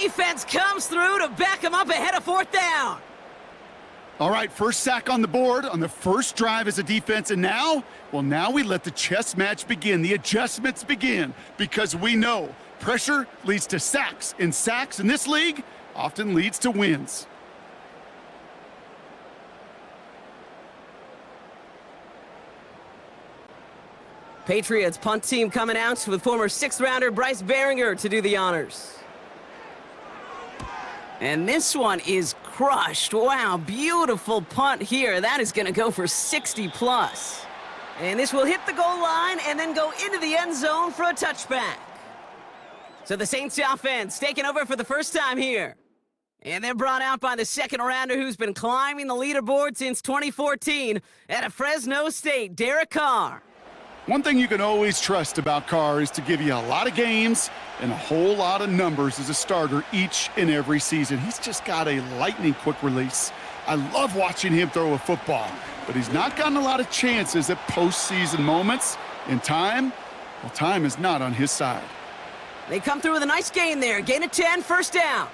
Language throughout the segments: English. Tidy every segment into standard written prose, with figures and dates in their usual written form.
defense comes through to back him up ahead of fourth down. All right, first sack on the board on the first drive as a defense, and now, well, now we let the chess match begin, the adjustments begin, because we know pressure leads to sacks, and sacks in this league often leads to wins. Patriots punt team coming out with former sixth-rounder Bryce Behringer to do the honors. And this one is crushed. Wow, beautiful punt here. That is going to go for 60+. And this will hit the goal line and then go into the end zone for a touchback. So the Saints offense taking over for the first time here. And they're brought out by the second-rounder who's been climbing the leaderboard since 2014 out of Fresno State, Derek Carr. One thing you can always trust about Carr is to give you a lot of games and a whole lot of numbers as a starter each and every season. He's just got a lightning-quick release. I love watching him throw a football, but he's not gotten a lot of chances at postseason moments. In time, well, time is not on his side. They come through with a nice gain there. Gain of 10, first down.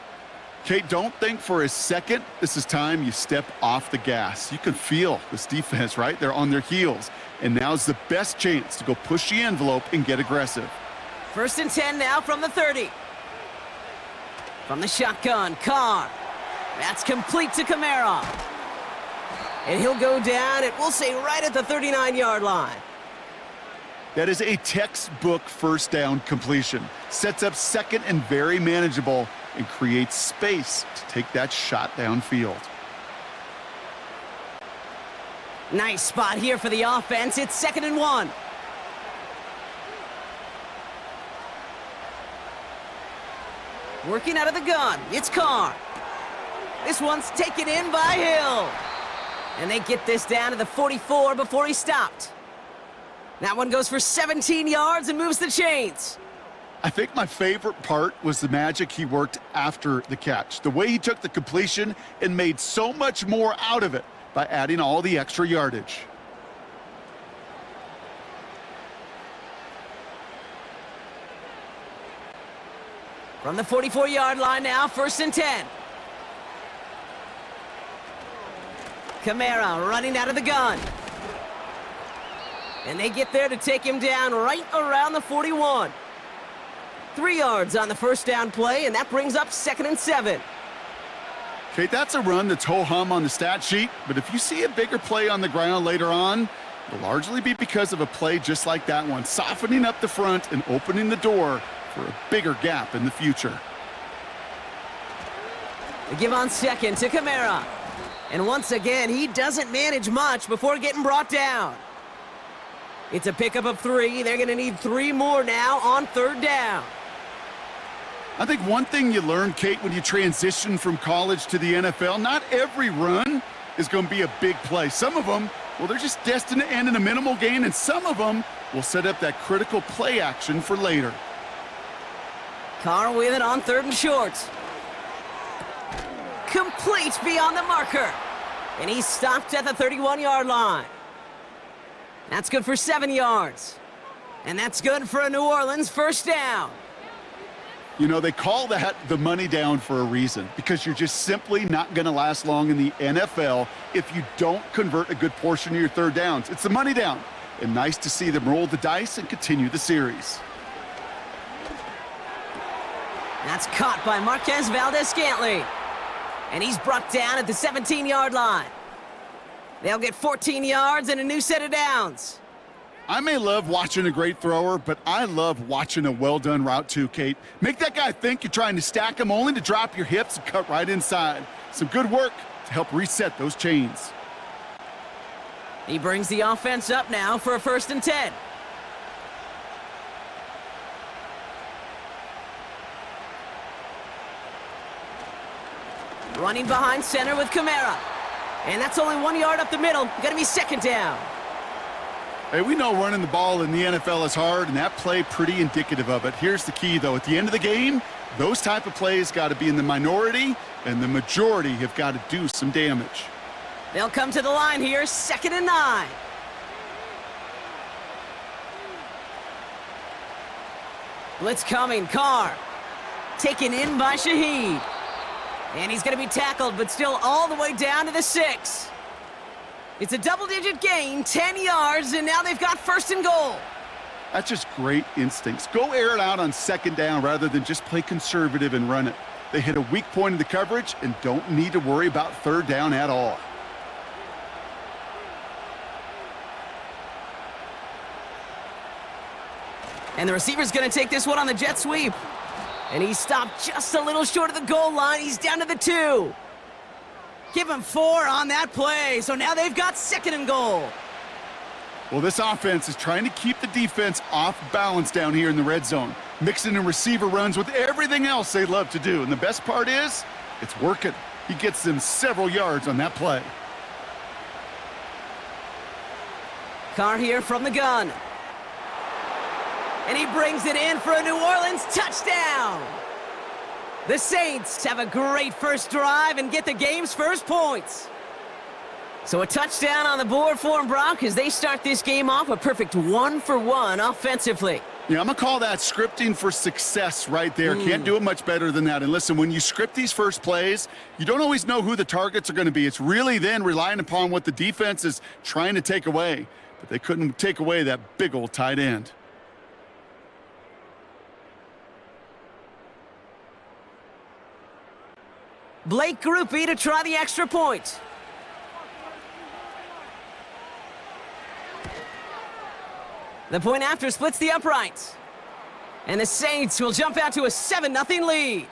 Kate, don't think for a second this is time you step off the gas. You can feel this defense, right? They're on their heels. And now's the best chance to go push the envelope and get aggressive. First and 10 now from the 30. From the shotgun, Carr. That's complete to Kamara. And he'll go down, and we'll say right at the 39-yard line. That is a textbook first down completion. Sets up second and very manageable and creates space to take that shot downfield. Nice spot here for the offense. It's 2nd and 1. Working out of the gun, it's Carr. This one's taken in by Hill. And they get this down to the 44 before he stopped. That one goes for 17 yards and moves the chains. I think my favorite part was the magic he worked after the catch. The way he took the completion and made so much more out of it by adding all the extra yardage. From the 44-yard line now, 1st and 10. Kamara running out of the gun. And they get there to take him down right around the 41. 3 yards on the first down play, and that brings up 2nd and 7. Kate, that's a run that's ho-hum on the stat sheet, but if you see a bigger play on the ground later on, it'll largely be because of a play just like that one, softening up the front and opening the door for a bigger gap in the future. They give on 2nd to Kamara. And once again, he doesn't manage much before getting brought down. It's a pickup of 3. They're going to need 3 more now on 3rd down. I think one thing you learn, Kate, when you transition from college to the NFL, not every run is going to be a big play. Some of them, well, they're just destined to end in a minimal gain, and some of them will set up that critical play action for later. Carr with it on 3rd and short. Complete beyond the marker. And he's stopped at the 31-yard line. That's good for 7 yards. And that's good for a New Orleans first down. You know, they call that the money down for a reason, because you're just simply not going to last long in the NFL if you don't convert a good portion of your 3rd downs. It's the money down. And nice to see them roll the dice and continue the series. That's caught by Marquez Valdez-Scantling. And he's brought down at the 17-yard line. They'll get 14 yards and a new set of downs. I may love watching a great thrower, but I love watching a well-done route too, Kate. Make that guy think you're trying to stack him only to drop your hips and cut right inside. Some good work to help reset those chains. He brings the offense up now for a 1st and 10. Running behind center with Kamara. And that's only 1 yard up the middle. Gonna be 2nd down. Hey, we know running the ball in the NFL is hard, and that play pretty indicative of it. Here's the key, though. At the end of the game, those type of plays got to be in the minority, and the majority have got to do some damage. They'll come to the line here, 2nd and 9. Blitz coming, Carr. Taken in by Shaheed. And he's going to be tackled, but still all the way down to the 6. It's a double-digit gain, 10 yards, and now they've got 1st and goal. That's just great instincts. Go air it out on 2nd down rather than just play conservative and run it. They hit a weak point in the coverage and don't need to worry about 3rd down at all. And the receiver's going to take this one on the jet sweep. And he stopped just a little short of the goal line. He's down to the 2. Give him 4 on that play. So now they've got 2nd and goal. Well, this offense is trying to keep the defense off balance down here in the red zone, mixing in receiver runs with everything else they love to do. And the best part is, it's working. He gets them several yards on that play. Carr here from the gun. And he brings it in for a New Orleans touchdown. The Saints have a great first drive and get the game's first points. So a touchdown on the board for them, Brock, as they start this game off a perfect 1-for-1 offensively. Yeah, I'm going to call that scripting for success right there. Can't do it much better than that. And listen, when you script these first plays, you don't always know who the targets are going to be. It's really then relying upon what the defense is trying to take away. But they couldn't take away that big old tight end. Blake Groupie to try the extra point. The point after splits the uprights. And the Saints will jump out to a 7-0 lead.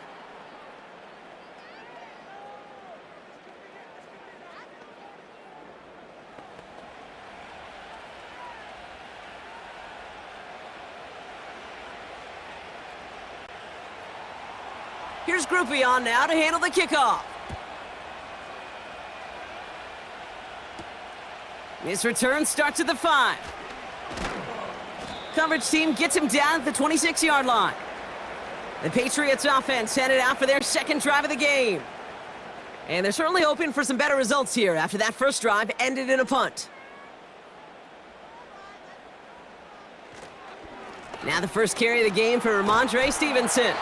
Here's Groupie on now to handle the kickoff. His return starts at the 5. Coverage team gets him down at the 26-yard line. The Patriots offense headed out for their 2nd drive of the game. And they're certainly hoping for some better results here after that first drive ended in a punt. Now the first carry of the game for Ramondre Stevenson.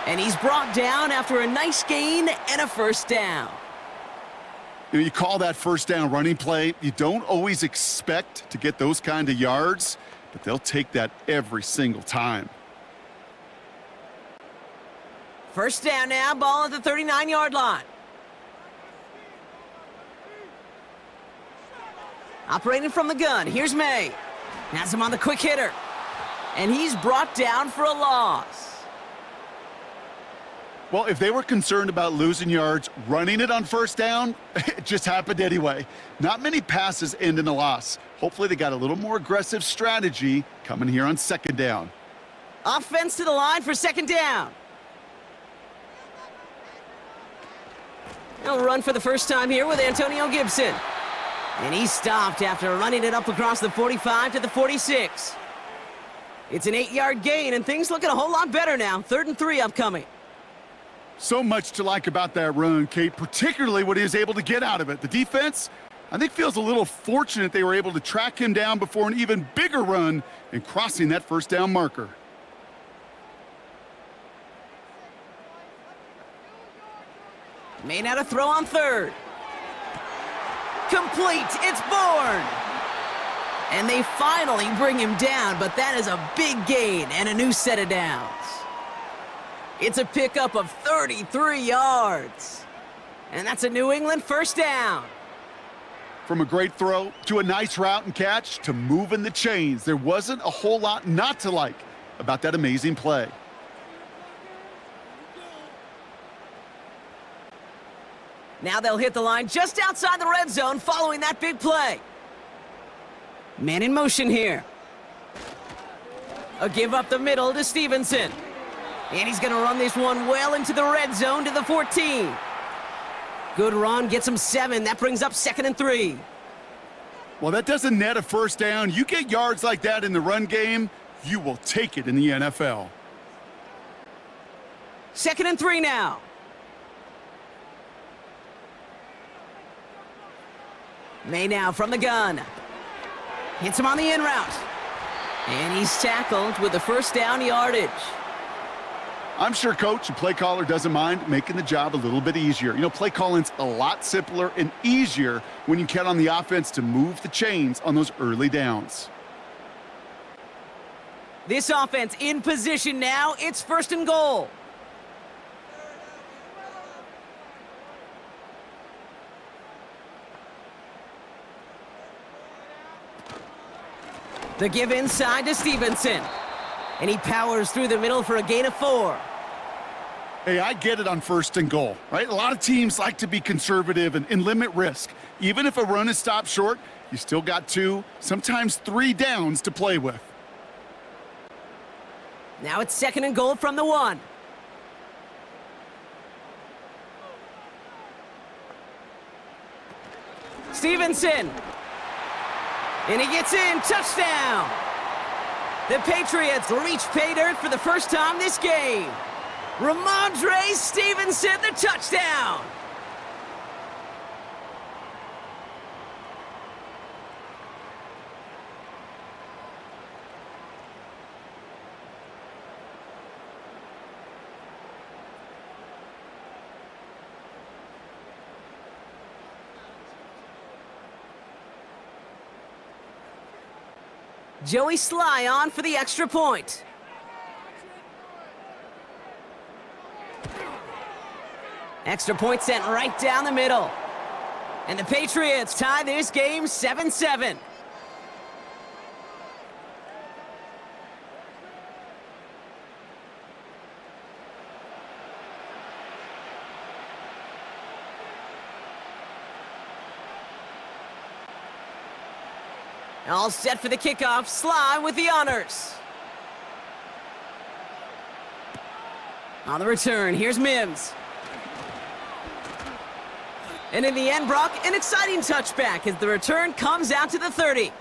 And he's brought down after a nice gain and a 1st down. You call that 1st down running play. You don't always expect to get those kind of yards, but they'll take that every single time. 1st down now, ball at the 39-yard line. Operating from the gun, here's May. Has him on the quick hitter. And he's brought down for a loss. Well, if they were concerned about losing yards, running it on 1st down, it just happened anyway. Not many passes end in a loss. Hopefully they got a little more aggressive strategy coming here on 2nd down. Offense to the line for 2nd down. He'll run for the first time here with Antonio Gibson. And he stopped after running it up across the 45 to the 46. It's an 8-yard gain, and things looking a whole lot better now. 3rd and 3 upcoming. So much to like about that run, Kate, particularly what he was able to get out of it. The defense, I think, feels a little fortunate they were able to track him down before an even bigger run and crossing that 1st down marker. May now to throw on 3rd. Complete, it's Bourne. And they finally bring him down, but that is a big gain and a new set of downs. It's a pickup of 33 yards. And that's a New England 1st down. From a great throw to a nice route and catch to moving the chains, there wasn't a whole lot not to like about that amazing play. Now they'll hit the line just outside the red zone following that big play. Man in motion here. A give up the middle to Stevenson. And he's going to run this one well into the red zone to the 14. Good run, gets him 7. That brings up 2nd and 3. Well, that doesn't net a 1st down. You get yards like that in the run game, you will take it in the NFL. 2nd and 3 now. May now from the gun. Hits him on the in route. And he's tackled with the 1st down yardage. I'm sure coach and play caller doesn't mind making the job a little bit easier. You know, play calling's a lot simpler and easier when you count on the offense to move the chains on those early downs. This offense in position now. It's 1st and goal. The give inside to Stevenson. And he powers through the middle for a gain of 4. Hey, I get it on 1st and goal, right? A lot of teams like to be conservative and limit risk. Even if a run is stopped short, you still got 2, sometimes 3 downs to play with. Now it's 2nd and goal from the 1. Stevenson. And he gets in. Touchdown. The Patriots reach pay dirt for the first time this game. Ramondre Stevenson, the touchdown. Joey Sly on for the extra point. Extra point sent right down the middle. And the Patriots tie this game 7-7. All set for the kickoff. Sly with the honors. On the return, here's Mims. And in the end, Brock, an exciting touchback as the return comes out to the 30.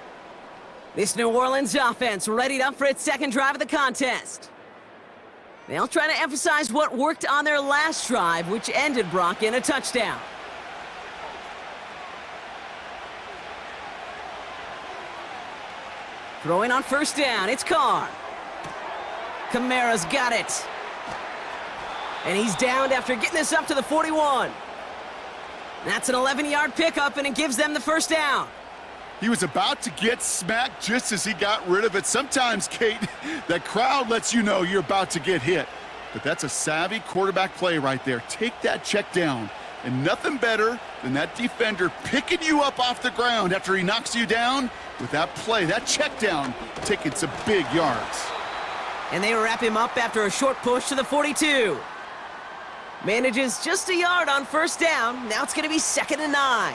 This New Orleans offense readied up for its 2nd drive of the contest. They'll try to emphasize what worked on their last drive, which ended, Brock, in a touchdown. Throwing on 1st down, it's Carr. Kamara's got it. And he's downed after getting this up to the 41. That's an 11-yard pickup, and it gives them the 1st down. He was about to get smacked just as he got rid of it. Sometimes, Kate, that crowd lets you know you're about to get hit. But that's a savvy quarterback play right there. Take that check down. And nothing better than that defender picking you up off the ground after he knocks you down with that play, that check down, taking some big yards. And they wrap him up after a short push to the 42. Manages just a yard on 1st down. Now it's going to be 2nd and 9.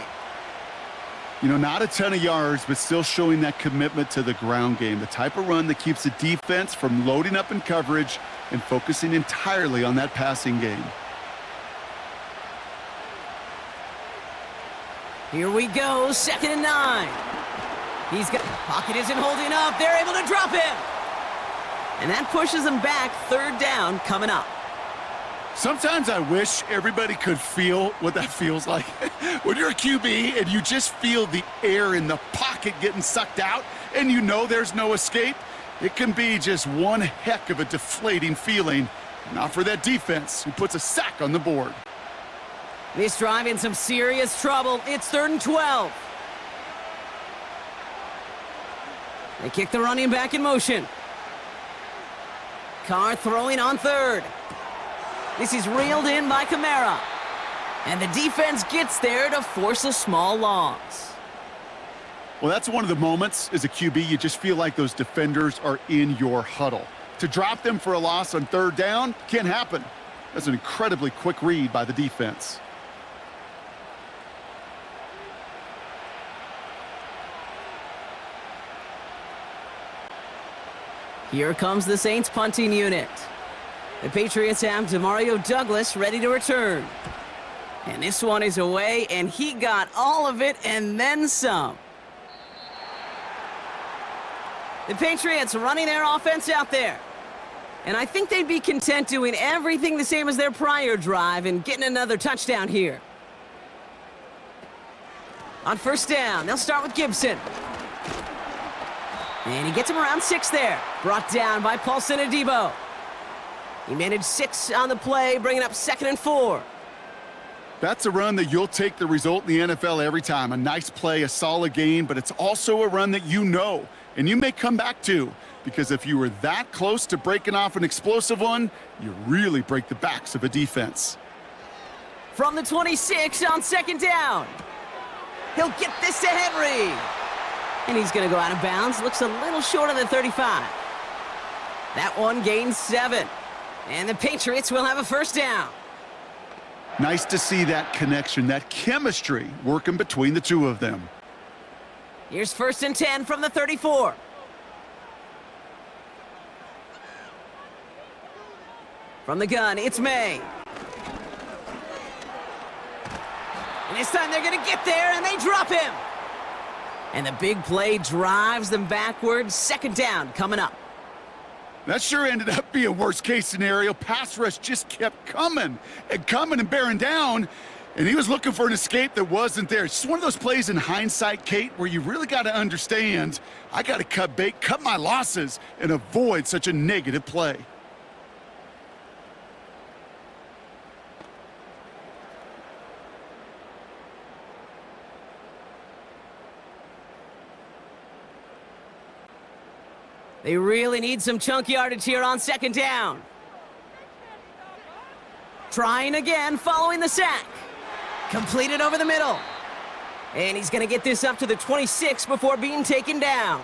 You know, not a ton of yards, but still showing that commitment to the ground game. The type of run that keeps the defense from loading up in coverage and focusing entirely on that passing game. Here we go, 2nd and 9. He's got, pocket isn't holding up. They're able to drop him. And that pushes them back. 3rd down coming up. Sometimes I wish everybody could feel what that feels like. When you're a QB and you just feel the air in the pocket getting sucked out and you know there's no escape, it can be just one heck of a deflating feeling. Not for that defense who puts a sack on the board. This drive in some serious trouble. It's 3rd and 12. They kick the running back in motion. Carr throwing on 3rd. This is reeled in by Kamara. And the defense gets there to force a small loss. Well, that's one of the moments as a QB, you just feel like those defenders are in your huddle. To drop them for a loss on 3rd down can't happen. That's an incredibly quick read by the defense. Here comes the Saints punting unit. The Patriots have Demario Douglas ready to return. And this one is away, and he got all of it and then some. The Patriots running their offense out there. And I think they'd be content doing everything the same as their prior drive and getting another touchdown here. On 1st down, they'll start with Gibson. And he gets him around 6 there. Brought down by Paulson Adebo. He managed 6 on the play, bringing up 2nd and 4. That's a run that you'll take the result in the NFL every time. A nice play, a solid game, but it's also a run that you know, and you may come back to, because if you were that close to breaking off an explosive one, you really break the backs of a defense. From the 26 on 2nd down. He'll get this to Henry. And he's going to go out of bounds. Looks a little short of the 35. That one gains 7. And the Patriots will have a 1st down. Nice to see that connection, that chemistry working between the two of them. Here's 1st and 10 from the 34. From the gun, it's May. And this time they're going to get there, and they drop him. And the big play drives them backwards. 2nd down coming up. That sure ended up being worst-case scenario. Pass rush just kept coming and bearing down, and he was looking for an escape that wasn't there. It's just one of those plays in hindsight, Kate, where you really got to understand, I got to cut bait, cut my losses, and avoid such a negative play. They really need some chunk yardage here on 2nd down. Trying again, following the sack. Completed over the middle. And he's going to get this up to the 26 before being taken down.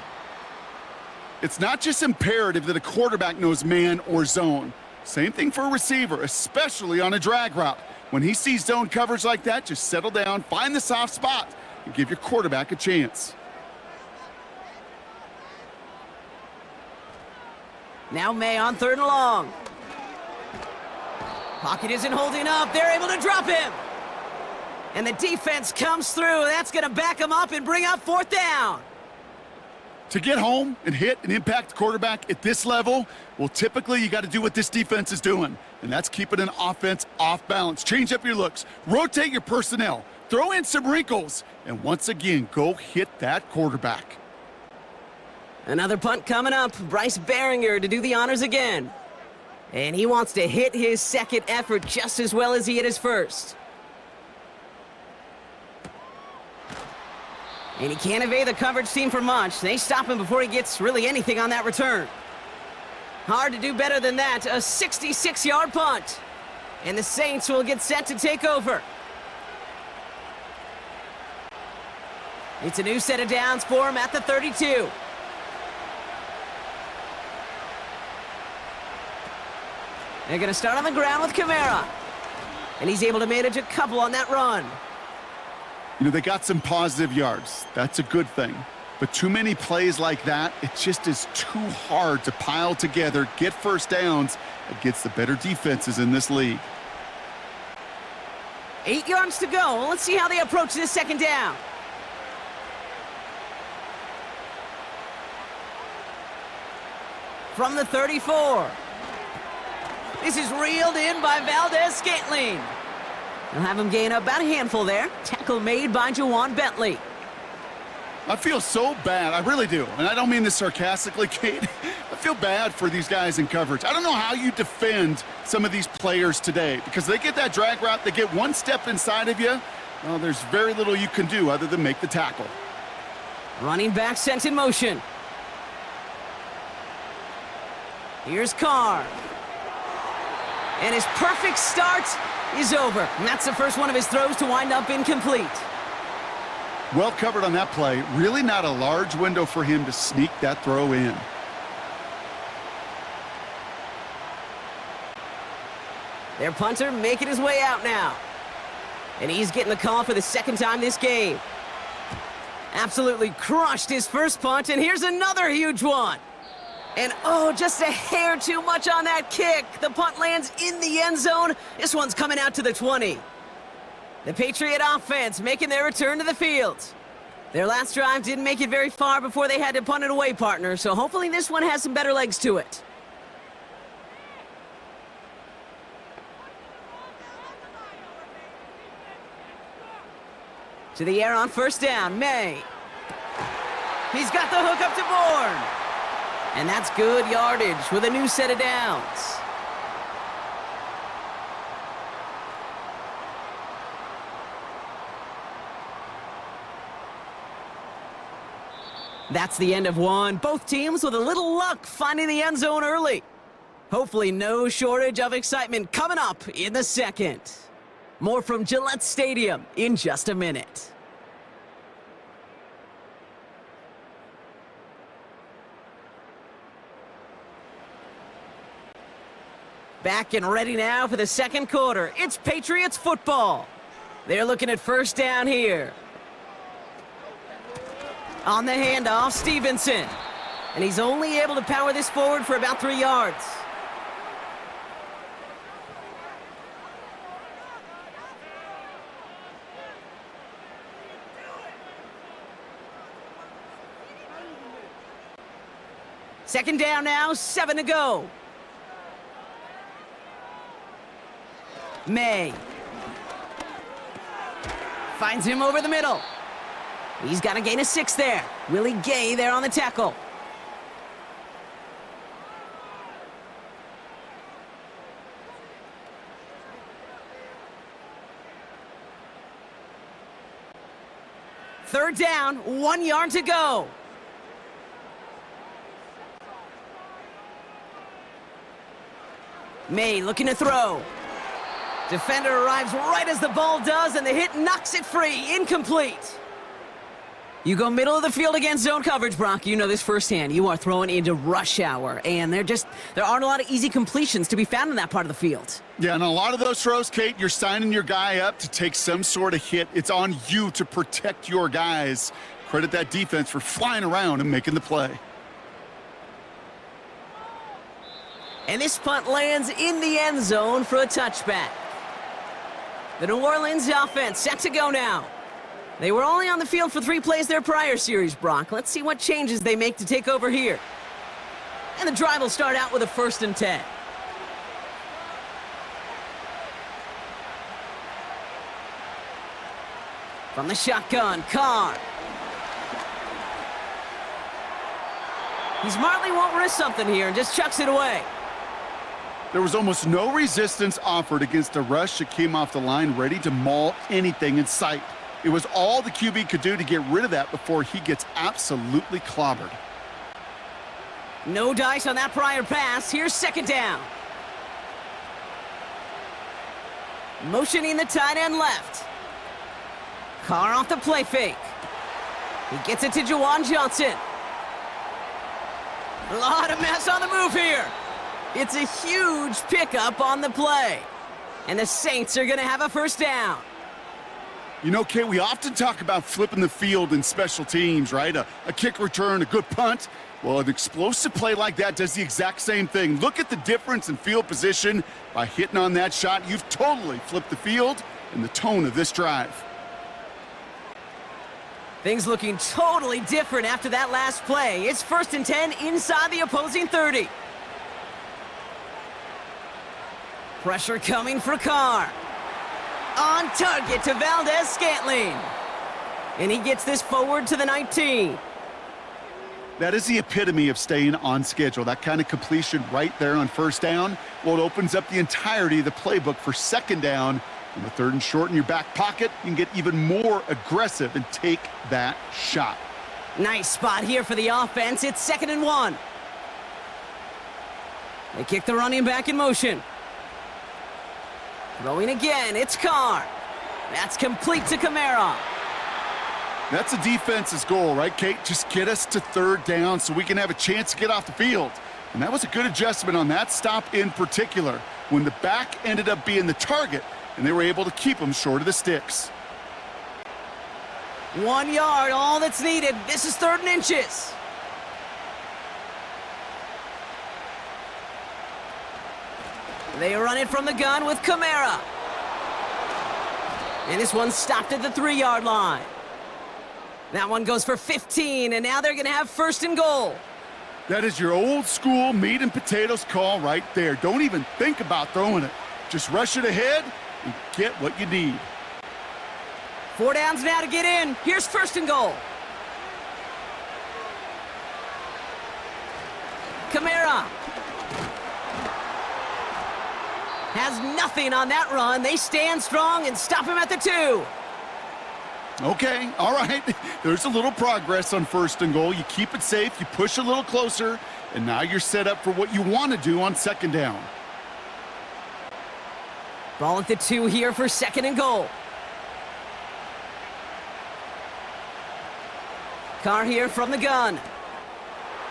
It's not just imperative that a quarterback knows man or zone. Same thing for a receiver, especially on a drag route. When he sees zone coverage like that, just settle down, find the soft spot, and give your quarterback a chance. Now May on 3rd and long. Pocket isn't holding up. They're able to drop him. And the defense comes through. That's going to back him up and bring up 4th down. To get home and hit and impact the quarterback at this level, well, typically you got to do what this defense is doing, and that's keeping an offense off balance. Change up your looks, rotate your personnel, throw in some wrinkles, and once again, go hit that quarterback. Another punt coming up. Bryce Behringer to do the honors again. And he wants to hit his 2nd effort just as well as he hit his 1st. And he can't evade the coverage team for much. They stop him before he gets really anything on that return. Hard to do better than that. A 66-yard punt. And the Saints will get set to take over. It's a new set of downs for him at the 32. They're going to start on the ground with Kamara. And he's able to manage a couple on that run. You know, they got some positive yards. That's a good thing. But too many plays like that, it just is too hard to pile together, get 1st downs against the better defenses in this league. 8 yards to go. Let's see how they approach this 2nd down. From the 34. This is reeled in by Valdez-Scantling. They'll have him gain about a handful there. Tackle made by Juwan Bentley. I feel so bad. I really do. And I don't mean this sarcastically, Kate. I feel bad for these guys in coverage. I don't know how you defend some of these players today because they get that drag route, they get one step inside of you. Well, there's very little you can do other than make the tackle. Running back sent in motion. Here's Carr. And his perfect start is over. And that's the first one of his throws to wind up incomplete. Well covered on that play. Really not a large window for him to sneak that throw in. Their punter making his way out now. And he's getting the call for the 2nd time this game. Absolutely crushed his first punt, and here's another huge one. And oh, just a hair too much on that kick. The punt lands in the end zone. This one's coming out to the 20. The Patriot offense making their return to the field. Their last drive didn't make it very far before they had to punt it away, partner, so hopefully this one has some better legs to it. To the air on 1st down, May. He's got the hook up to Bourne. And that's good yardage with a new set of downs. That's the end of one. Both teams with a little luck finding the end zone early. Hopefully no shortage of excitement coming up in the second. More from Gillette Stadium in just a minute. Back and ready now for the second quarter. It's Patriots football. They're looking at first down here. On the handoff, Stevenson. And he's only able to power this forward for about 3 yards. Second down now, 7 to go. May. Finds him over the middle. He's got a gain of 6 there. Willie Gay there on the tackle. Third down, 1 yard to go. May looking to throw. Defender arrives right as the ball does, and the hit knocks it free. Incomplete. You go middle of the field against zone coverage, Brock. You know this firsthand. You are throwing into rush hour, and there aren't a lot of easy completions to be found in that part of the field. Yeah, and a lot of those throws, Kate, you're signing your guy up to take some sort of hit. It's on you to protect your guys. Credit that defense for flying around and making the play. And this punt lands in the end zone for a touchback. The New Orleans offense set to go now. They were only on the field for 3 plays their prior series, Brock. Let's see what changes they make to take over here. And the drive will start out with a 1st and 10. From the shotgun, Carr. He smartly won't risk something here and just chucks it away. There was almost no resistance offered against a rush that came off the line ready to maul anything in sight. It was all the QB could do to get rid of that before he gets absolutely clobbered. No dice on that prior pass. Here's second down. Motioning the tight end left. Carr off the play fake. He gets it to Juwan Johnson. A lot of mess on the move here. It's a huge pickup on the play. And the Saints are going to have a first down. You know, Kate, we often talk about flipping the field in special teams, right? A kick return, a good punt. Well, an explosive play like that does the exact same thing. Look at the difference in field position. By hitting on that shot, you've totally flipped the field and the tone of this drive. Things looking totally different after that last play. It's 1st and 10 inside the opposing 30. Pressure coming for Carr. On target to Valdez-Scantling. And he gets this forward to the 19. That is the epitome of staying on schedule. That kind of completion right there on first down. Well, it opens up the entirety of the playbook for second down. On the 3rd and short in your back pocket, you can get even more aggressive and take that shot. Nice spot here for the offense. It's 2nd and 1. They kick the running back in motion. Throwing again, it's Carr. That's complete to Kamara. That's a defense's goal, right, Kate? Just get us to 3rd down so we can have a chance to get off the field. And that was a good adjustment on that stop in particular, when the back ended up being the target, and they were able to keep him short of the sticks. 1 yard, all that's needed. This is 3rd and inches. They run it from the gun with Kamara. And this one stopped at the 3-yard line. That one goes for 15, and now they're going to have 1st and goal. That is your old school meat and potatoes call right there. Don't even think about throwing it. Just rush it ahead and get what you need. 4 downs now to get in. Here's 1st and goal. Kamara has nothing on that run. They stand strong and stop him at the 2. Okay, all right. There's a little progress on 1st and goal. You keep it safe, you push a little closer, and now you're set up for what you want to do on 2nd down. Ball at the 2 here for 2nd and goal. Carr here from the gun.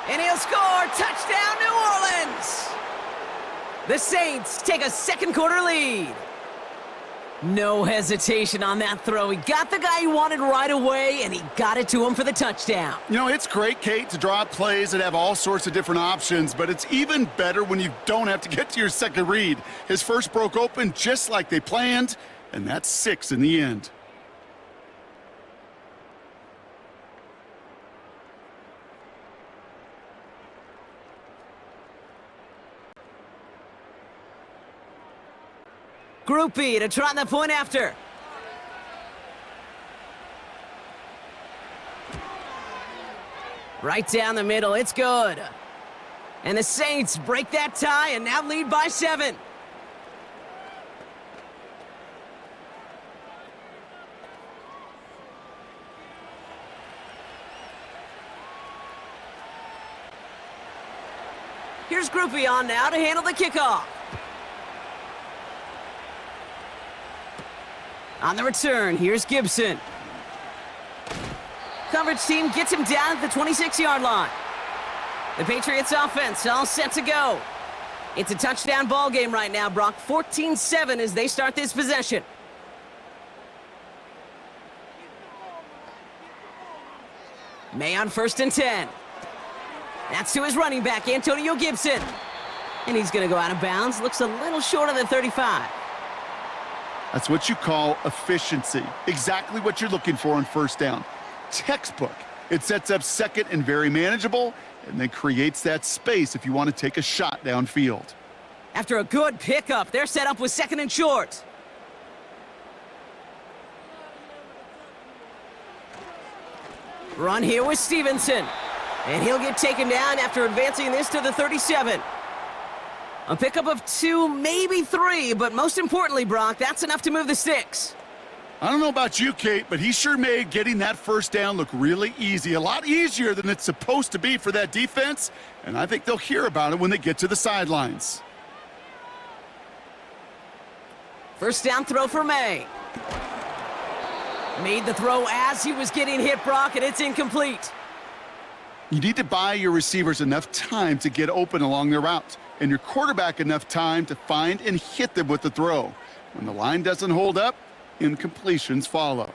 And he'll score! Touchdown, New Orleans! The Saints take a 2nd quarter lead. No hesitation on that throw. He got the guy he wanted right away, and he got it to him for the touchdown. You know, it's great, Kate, to draw up plays that have all sorts of different options, but it's even better when you don't have to get to your 2nd read. His first broke open just like they planned, and that's 6 in the end. Groupie to try the point after. Right down the middle, it's good. And the Saints break that tie and now lead by 7. Here's Groupie on now to handle the kickoff. On the return, here's Gibson. Coverage team gets him down at the 26-yard line. The Patriots offense all set to go. It's a touchdown ball game right now, Brock. 14-7 as they start this possession. May on 1st and 10. That's to his running back, Antonio Gibson. And he's going to go out of bounds. Looks a little short of the 35. That's what you call efficiency. Exactly what you're looking for on 1st down. Textbook. It sets up 2nd and very manageable, and then creates that space if you want to take a shot downfield. After a good pickup, they're set up with 2nd and short. Run here with Stevenson. And he'll get taken down after advancing this to the 37. A pickup of 2, maybe 3, but most importantly, Brock, that's enough to move the sticks. I don't know about you, Kate, but he sure made getting that 1st down look really easy. A lot easier than it's supposed to be for that defense, and I think they'll hear about it when they get to the sidelines. 1st down throw for May. Made the throw as he was getting hit, Brock, and it's incomplete. You need to buy your receivers enough time to get open along their route, and your quarterback enough time to find and hit them with the throw. When the line doesn't hold up, incompletions follow.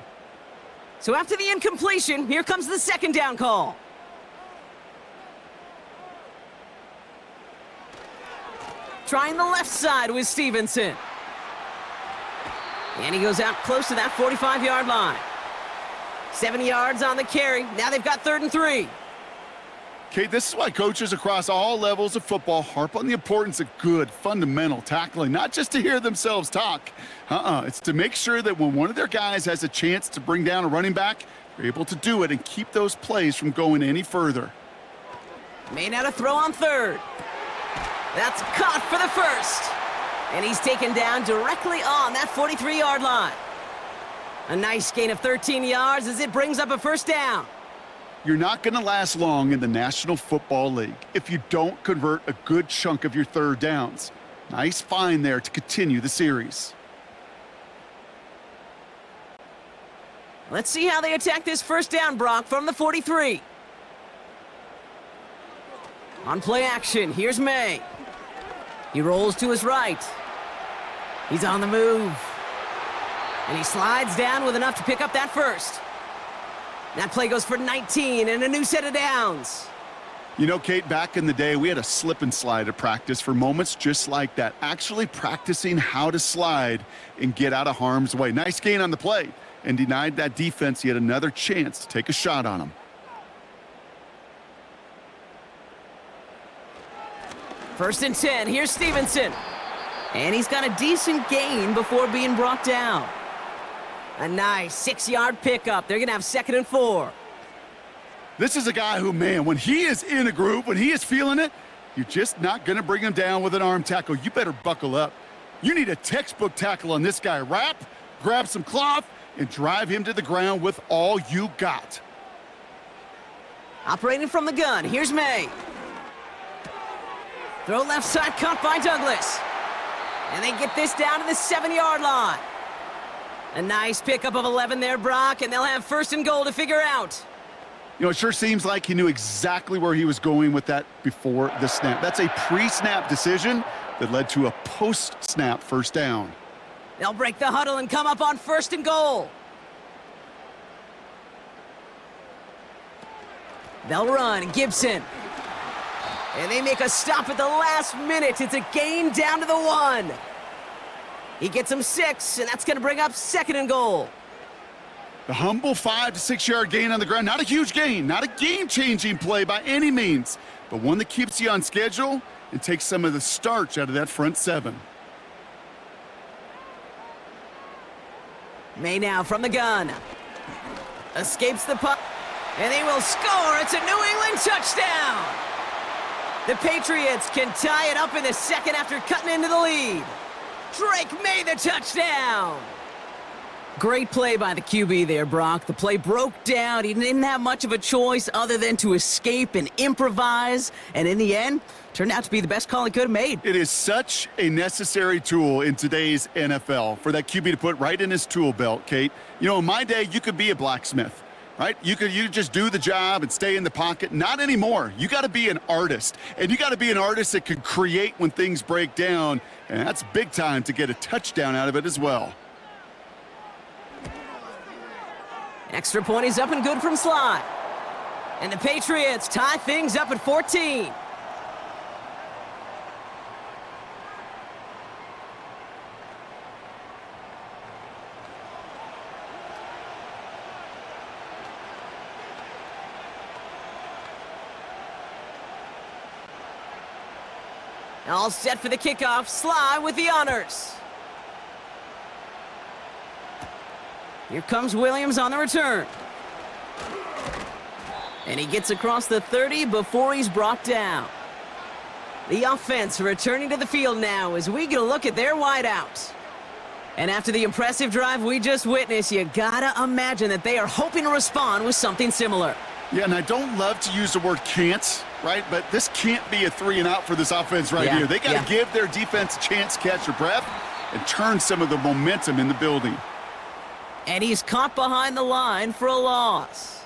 So after the incompletion, here comes the 2nd down call. Trying the left side with Stevenson. And he goes out close to that 45-yard line. 7 yards on the carry. Now they've got 3rd and 3. Kate, this is why coaches across all levels of football harp on the importance of good, fundamental tackling, not just to hear themselves talk. It's to make sure that when one of their guys has a chance to bring down a running back, they're able to do it and keep those plays from going any further. May now to throw on 3rd. That's caught for the 1st. And he's taken down directly on that 43-yard line. A nice gain of 13 yards as it brings up a 1st down. You're not going to last long in the National Football League if you don't convert a good chunk of your 3rd downs. Nice find there to continue the series. Let's see how they attack this 1st down, Brock, from the 43. On play action, here's May. He rolls to his right. He's on the move. And he slides down with enough to pick up that 1st. That play goes for 19 and a new set of downs. You know, Kate, back in the day, we had a slip and slide at practice for moments just like that. Actually practicing how to slide and get out of harm's way. Nice gain on the play and denied that defense yet another chance to take a shot on him. First and 10, here's Stevenson. And he's got a decent gain before being brought down. A nice 6-yard pickup. They're going to have 2nd and 4. This is a guy who, man, when he is in a groove, when he is feeling it, you're just not going to bring him down with an arm tackle. You better buckle up. You need a textbook tackle on this guy. Wrap, grab some cloth, and drive him to the ground with all you got. Operating from the gun, here's May. Throw left side, caught by Douglas. And they get this down to the 7-yard line. A nice pickup of 11 there, Brock, and they'll have 1st and goal to figure out. You know, it sure seems like he knew exactly where he was going with that before the snap. That's a pre-snap decision that led to a post-snap 1st down. They'll break the huddle and come up on 1st and goal. They'll run, Gibson. And they make a stop at the last minute. It's a gain down to the 1. He gets him 6, and that's going to bring up 2nd and goal. The humble 5 to 6 yard gain on the ground. Not a huge gain, not a game-changing play by any means, but one that keeps you on schedule and takes some of the starch out of that front 7. May now from the gun. Escapes the puck, and they will score. It's a New England touchdown. The Patriots can tie it up in the 2nd after cutting into the lead. Drake made the touchdown. Great play by the QB there, Brock. The play broke down. He didn't have much of a choice other than to escape and improvise. And in the end, turned out to be the best call he could have made. It is such a necessary tool in today's NFL for that QB to put right in his tool belt, Kate. You know, in my day, you could be a blacksmith, right? You just do the job and stay in the pocket. Not anymore. You got to be an artist. And you got to be an artist that can create when things break down. And that's big time to get a touchdown out of it as well. Extra point is up and good from Sly. And the Patriots tie things up at 14. All set for the kickoff. Sly with the honors. Here comes Williams on the return. And he gets across the 30 before he's brought down. The offense returning to the field now as we get a look at their wideouts. And after the impressive drive we just witnessed, you gotta imagine that they are hoping to respond with something similar. Yeah, and I don't love to use the word can't, right? But this can't be a 3 and out for this offense right here. They got to give their defense a chance to catch their breath and turn some of the momentum in the building. And he's caught behind the line for a loss.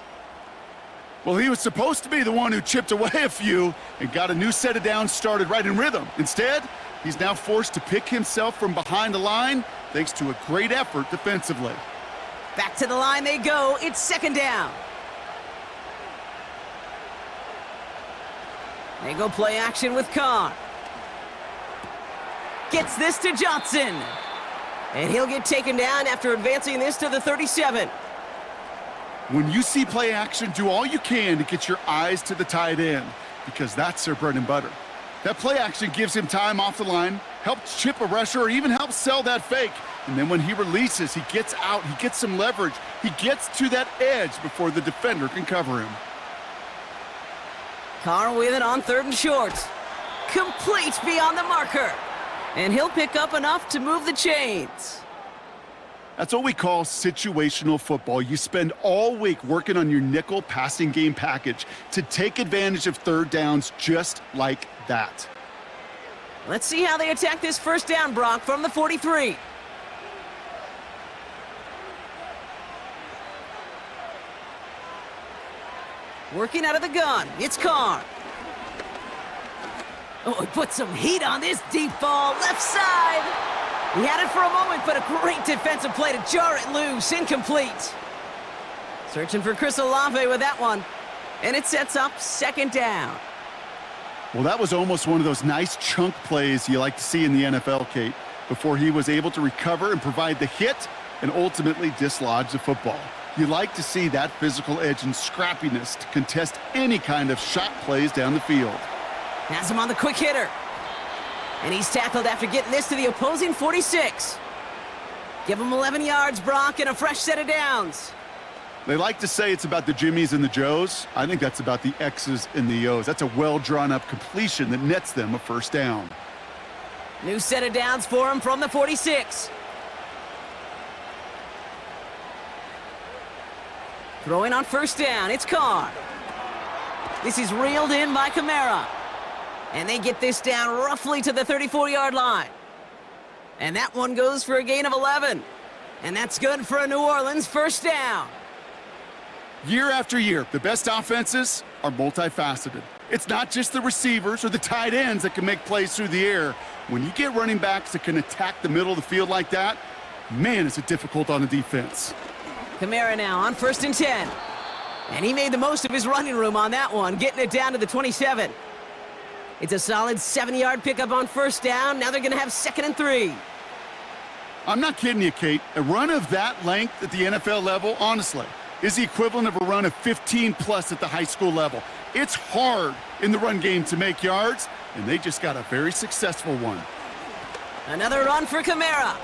Well, he was supposed to be the one who chipped away a few and got a new set of downs started right in rhythm. Instead, he's now forced to pick himself from behind the line thanks to a great effort defensively. Back to the line they go. It's 2nd down. They go play action with Carr. Gets this to Johnson. And he'll get taken down after advancing this to the 37. When you see play action, do all you can to get your eyes to the tight end because that's their bread and butter. That play action gives him time off the line, helps chip a rusher, or even helps sell that fake. And then when he releases, he gets out, he gets some leverage. He gets to that edge before the defender can cover him. Carr with it on 3rd and short. Complete beyond the marker. And he'll pick up enough to move the chains. That's what we call situational football. You spend all week working on your nickel passing game package to take advantage of 3rd downs just like that. Let's see how they attack this 1st down, Brock, from the 43. Working out of the gun, it's Carr. Oh, he put some heat on this deep ball, left side. He had it for a moment, but a great defensive play to jar it loose, incomplete. Searching for Chris Olave with that one, and it sets up 2nd down. Well, that was almost one of those nice chunk plays you like to see in the NFL, Kate, before he was able to recover and provide the hit and ultimately dislodge the football. You like to see that physical edge and scrappiness to contest any kind of shot plays down the field. Has him on the quick hitter. And he's tackled after getting this to the opposing 46. Give him 11 yards, Brock, and a fresh set of downs. They like to say it's about the Jimmies and the Joes. I think that's about the X's and the O's. That's a well-drawn-up completion that nets them a 1st down. New set of downs for him from the 46. Throwing on first down, it's Carr. This is reeled in by Kamara. And they get this down roughly to the 34-yard line. And that one goes for a gain of 11. And that's good for a New Orleans first down. Year after year, the best offenses are multifaceted. It's not just the receivers or the tight ends that can make plays through the air. When you get running backs that can attack the middle of the field like that, man, is it difficult on the defense. Kamara now on first and 10. And he made the most of his running room on that one, getting it down to the 27. It's a solid 7-yard pickup on first down. Now they're going to have 2nd and 3. I'm not kidding you, Kate. A run of that length at the NFL level, honestly, is the equivalent of a run of 15+ at the high school level. It's hard in the run game to make yards, and they just got a very successful one. Another run for Kamara.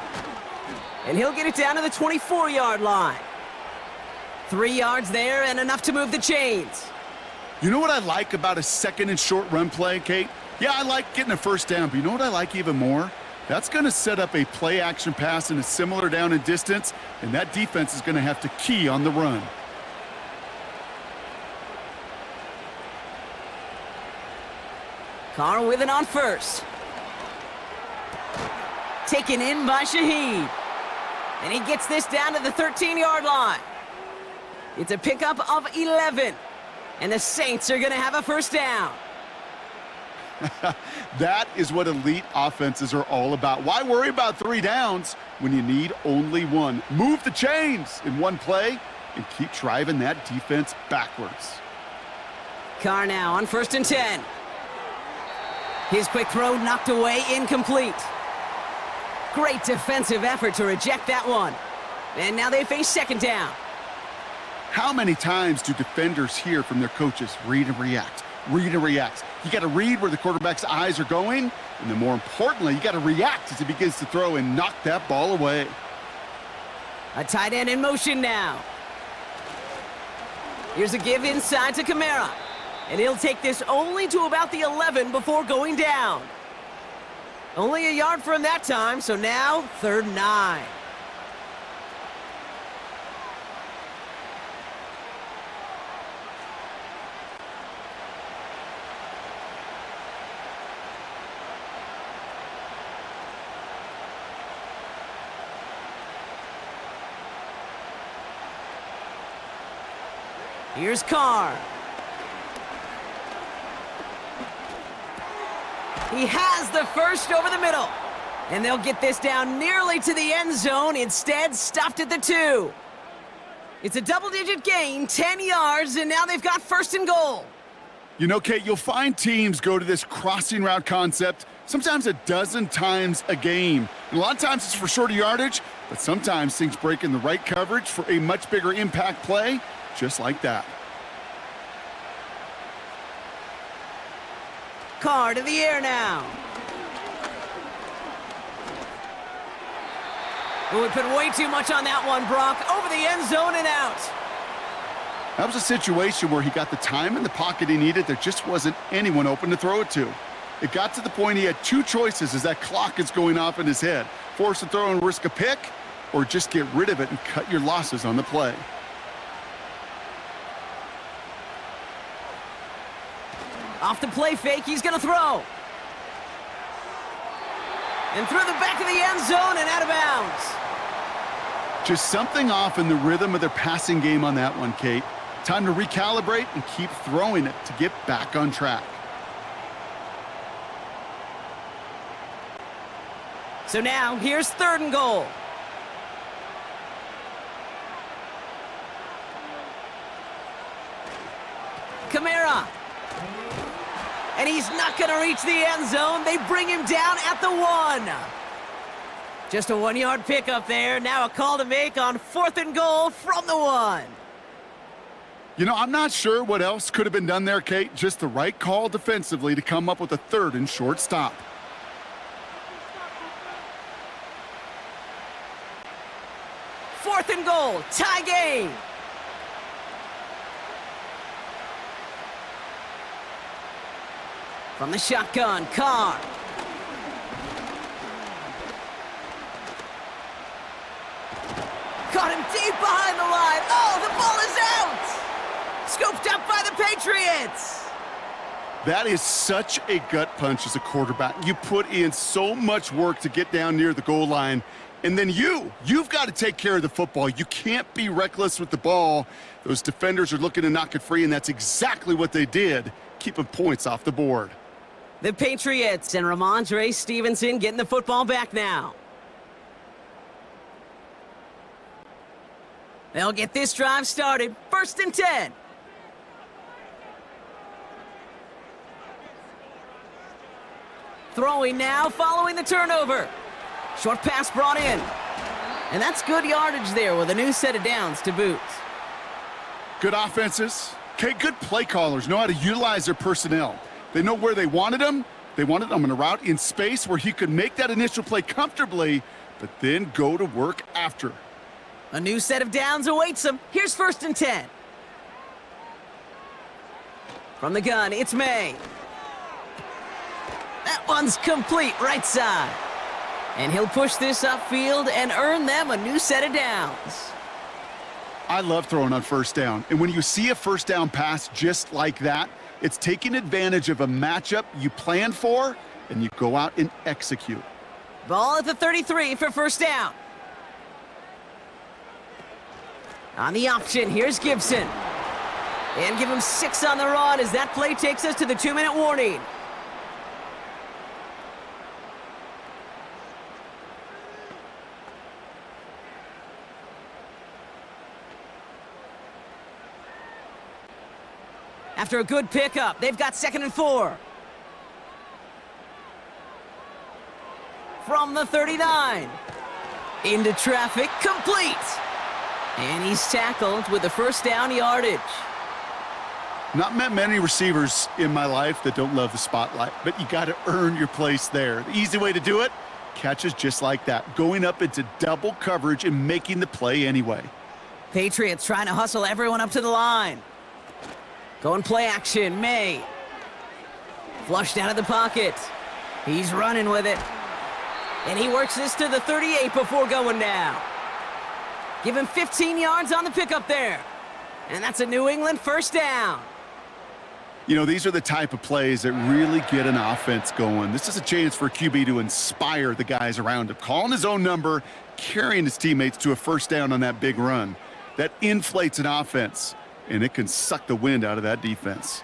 And he'll get it down to the 24-yard line. 3 yards there and enough to move the chains. You know what I like about a 2nd and short run play, Kate? Yeah, I like getting a first down, but you know what I like even more? That's going to set up a play-action pass in a similar down and distance, and that defense is going to have to key on the run. Carr with it on first. Taken in by Shaheed. And he gets this down to the 13-yard line. It's a pickup of 11. And the Saints are going to have a first down. That is what elite offenses are all about. Why worry about 3 downs when you need only 1? Move the chains in one play and keep driving that defense backwards. Carr now on first and 10. His quick throw knocked away, incomplete. Great defensive effort to reject that one. And now they face 2nd down. How many times do defenders hear from their coaches, read and react, read and react? You got to read where the quarterback's eyes are going, and then more importantly, you got to react as he begins to throw and knock that ball away. A tight end in motion now. Here's a give inside to Kamara. And he'll take this only to about the 11 before going down. Only a yard from that time, so now 3rd and 9. Here's Carr. He has the first over the middle. And they'll get this down nearly to the end zone. Instead, stopped at the 2. It's a double-digit gain, 10 yards, and now they've got 1st and goal. You know, Kate, you'll find teams go to this crossing route concept sometimes a dozen times a game. And a lot of times it's for shorter yardage, but sometimes things break in the right coverage for a much bigger impact play, just like that. Carr to the air now. Oh, we put way too much on that one, Brock. Over the end zone and out. That was a situation where he got the time in the pocket he needed. There just wasn't anyone open to throw it to. It got to the point he had 2 choices as that clock is going off in his head. Force a throw and risk a pick, or just get rid of it and cut your losses on the play. Off the play fake, he's going to throw. And through the back of the end zone and out of bounds. Just something off in the rhythm of their passing game on that one, Kate. Time to recalibrate and keep throwing it to get back on track. So now, here's 3rd and goal. Kamara. And he's not going to reach the end zone. They bring him down at the 1. Just a 1-yard pickup there. Now a call to make on 4th and goal from the 1. You know, I'm not sure what else could have been done there, Kate. Just the right call defensively to come up with a 3rd and short stop. Fourth and goal, tie game. From the shotgun, Carr. Caught him deep behind the line. Oh, the ball is out! Patriots! That is such a gut punch as a quarterback. You put in so much work to get down near the goal line, and then you've got to take care of the football. You can't be reckless with the ball. Those defenders are looking to knock it free, and that's exactly what they did, keeping points off the board. The Patriots and Ramondre Stevenson getting the football back now. They'll get this drive started. 1st and 10. Throwing now, following the turnover. Short pass brought in. And that's good yardage there with a new set of downs to boot. Good offenses. Okay, good play callers know how to utilize their personnel. They know where they wanted them. They wanted them on a route in space where he could make that initial play comfortably, but then go to work after. A new set of downs awaits him. Here's 1st and 10. From the gun, it's May. That one's complete, right side. And he'll push this upfield and earn them a new set of downs. I love throwing on 1st down. And when you see a 1st down pass just like that, it's taking advantage of a matchup you planned for, and you go out and execute. Ball at the 33 for 1st down. On the option, here's Gibson. And give him 6 on the run as that play takes us to the 2-minute warning. After a good pickup, they've got 2nd and 4. From the 39. Into traffic, complete. And he's tackled with the 1st down yardage. Not met many receivers in my life that don't love the spotlight, but you got to earn your place there. The easy way to do it, catches just like that, going up into double coverage and making the play anyway. Patriots trying to hustle everyone up to the line. Going play action, May. Flushed out of the pocket. He's running with it. And he works this to the 38 before going down. Give him 15 yards on the pickup there. And that's a New England 1st down. You know, these are the type of plays that really get an offense going. This is a chance for a QB to inspire the guys around him. Calling his own number, carrying his teammates to a 1st down on that big run. That inflates an offense, and it can suck the wind out of that defense.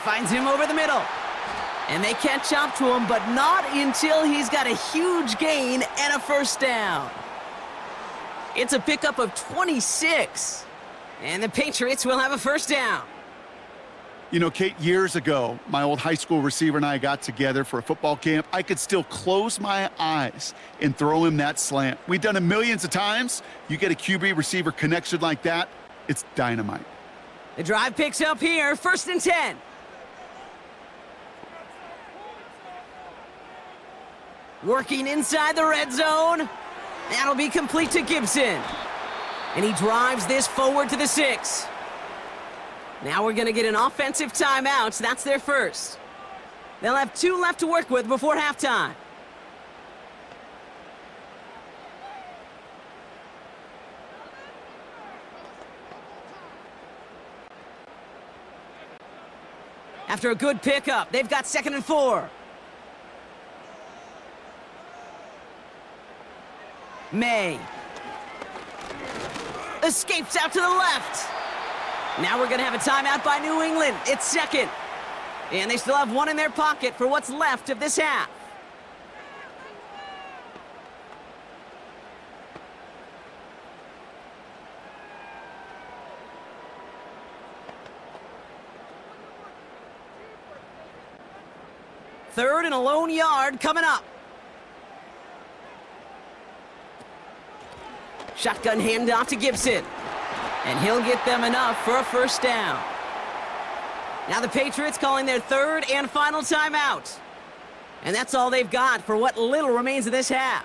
Finds him over the middle. And they catch up to him, but not until he's got a huge gain and a 1st down. It's a pickup of 26. And the Patriots will have a 1st down. You know, Kate, years ago, my old high school receiver and I got together for a football camp. I could still close my eyes and throw him that slant. We've done it millions of times. You get a QB receiver connection like that, it's dynamite. The drive picks up here, 1st and 10. Working inside the red zone. That'll be complete to Gibson. And he drives this forward to the 6. Now we're going to get an offensive timeout. So that's their 1st. They'll have 2 left to work with before halftime. After a good pickup, they've got 2nd and 4. May. Escapes out to the left. Now we're going to have a timeout by New England. It's 2nd. And they still have 1 in their pocket for what's left of this half. Third and a lone yard coming up. Shotgun handoff to Gibson. And he'll get them enough for a 1st down. Now the Patriots calling their 3rd and final timeout. And that's all they've got for what little remains of this half.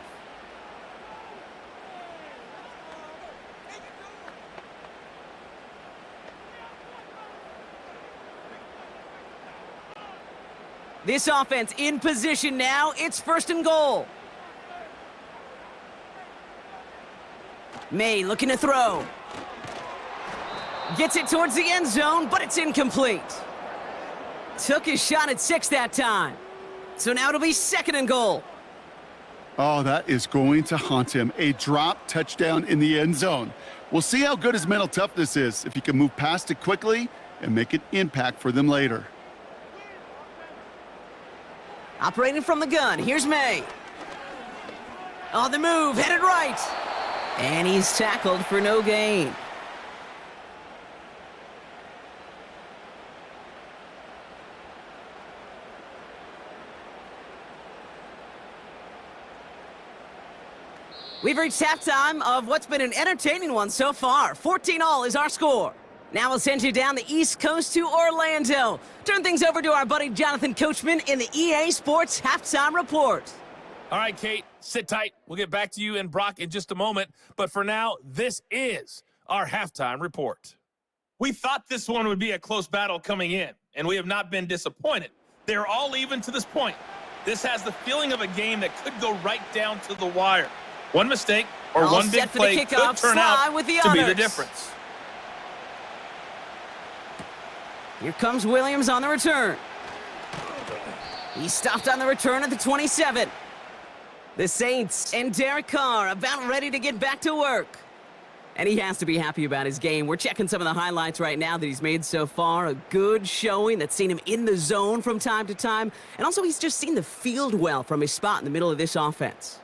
This offense in position now. It's 1st and goal. May looking to throw. Gets it towards the end zone, but it's incomplete. Took his shot at 6 that time. So now it'll be 2nd and goal. Oh, that is going to haunt him. A drop touchdown in the end zone. We'll see how good his mental toughness is, if he can move past it quickly and make an impact for them later. Operating from the gun, here's May. On the move, headed right. And he's tackled for no gain. We've reached halftime of what's been an entertaining one so far. 14-all is our score. Now we'll send you down the East Coast to Orlando. Turn things over to our buddy Jonathan Coachman in the EA Sports Halftime Report. All right, Kate, sit tight. We'll get back to you and Brock in just a moment. But for now, this is our halftime report. We thought this one would be a close battle coming in, and we have not been disappointed. They're all even to this point. This has the feeling of a game that could go right down to the wire. One mistake or All one big set for play the could kickoff. turn Sly out with the to be the honors. difference. Here comes Williams on the return. He stopped on the return at the 27. The Saints and Derek Carr about ready to get back to work. And he has to be happy about his game. We're checking some of the highlights right now that he's made so far. A good showing that's seen him in the zone from time to time. And also he's just seen the field well from his spot in the middle of this offense.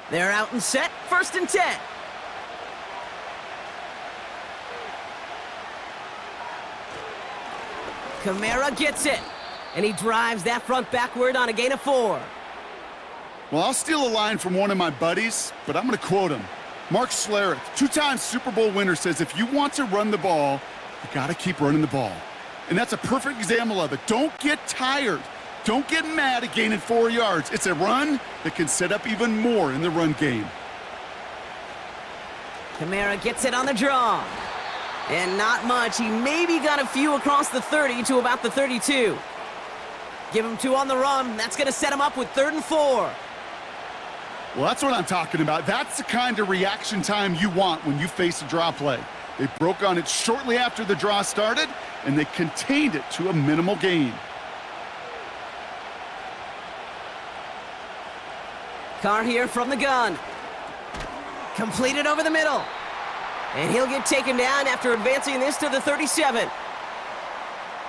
They're out and set, 1st and 10. Kamara gets it, and he drives that front backward on a gain of 4. Well, I'll steal a line from one of my buddies, but I'm going to quote him. Mark Schlereth, 2-time Super Bowl winner, says if you want to run the ball, you got to keep running the ball. And that's a perfect example of it. Don't get tired. Don't get mad at gaining 4 yards. It's a run that can set up even more in the run game. Kamara gets it on the draw. And not much. He maybe got a few across the 30 to about the 32. Give him 2 on the run. That's going to set him up with 3rd and 4. Well, that's what I'm talking about. That's the kind of reaction time you want when you face a draw play. They broke on it shortly after the draw started, and they contained it to a minimal gain. Carr here from the gun. Completed over the middle. And he'll get taken down after advancing this to the 37.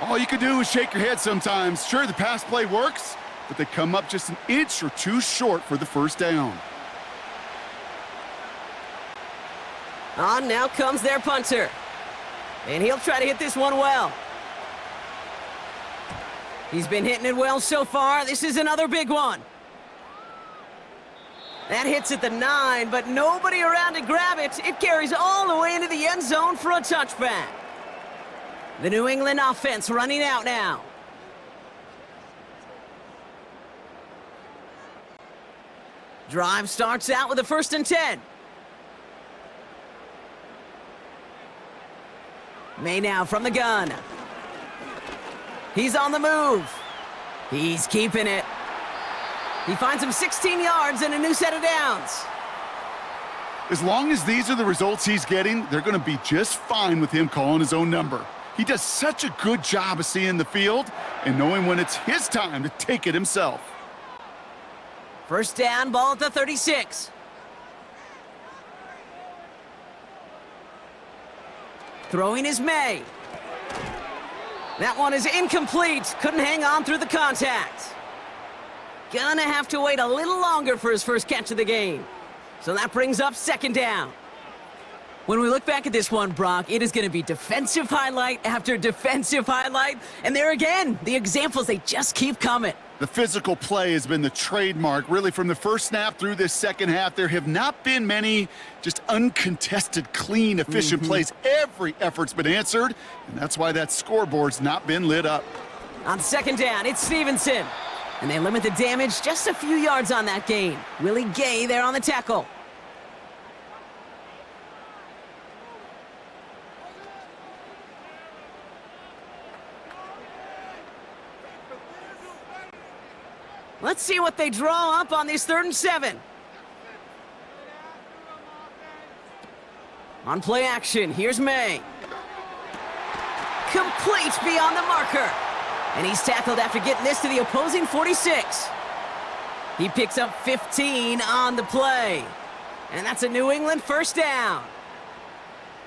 All you can do is shake your head sometimes. Sure, the pass play works, but they come up just an inch or 2 short for the 1st down. On now comes their punter. And he'll try to hit this one well. He's been hitting it well so far. This is another big one. That hits at the 9, but nobody around to grab it. It carries all the way into the end zone for a touchback. The New England offense running out now. Drive starts out with a 1st and 10. May now from the gun. He's on the move. He's keeping it. He finds him 16 yards and a new set of downs. As long as these are the results he's getting, they're going to be just fine with him calling his own number. He does such a good job of seeing the field and knowing when it's his time to take it himself. 1st down, ball at the 36. Throwing is May. That one is incomplete. Couldn't hang on through the contact. Gonna have to wait a little longer for his first catch of the game. So that brings up 2nd down. When we look back at this one, Brock, it is going to be defensive highlight after defensive highlight. And there again, the examples, they just keep coming. The physical play has been the trademark. Really, from the first snap through this 2nd half, there have not been many just uncontested, clean, efficient plays. Every effort's been answered, and that's why that scoreboard's not been lit up. On 2nd down, it's Stevenson. And they limit the damage just a few yards on that gain. Willie Gay there on the tackle. Let's see what they draw up on this 3rd and 7. On play action, here's May. Complete beyond the marker. And he's tackled after getting this to the opposing 46. He picks up 15 on the play. And that's a New England first down.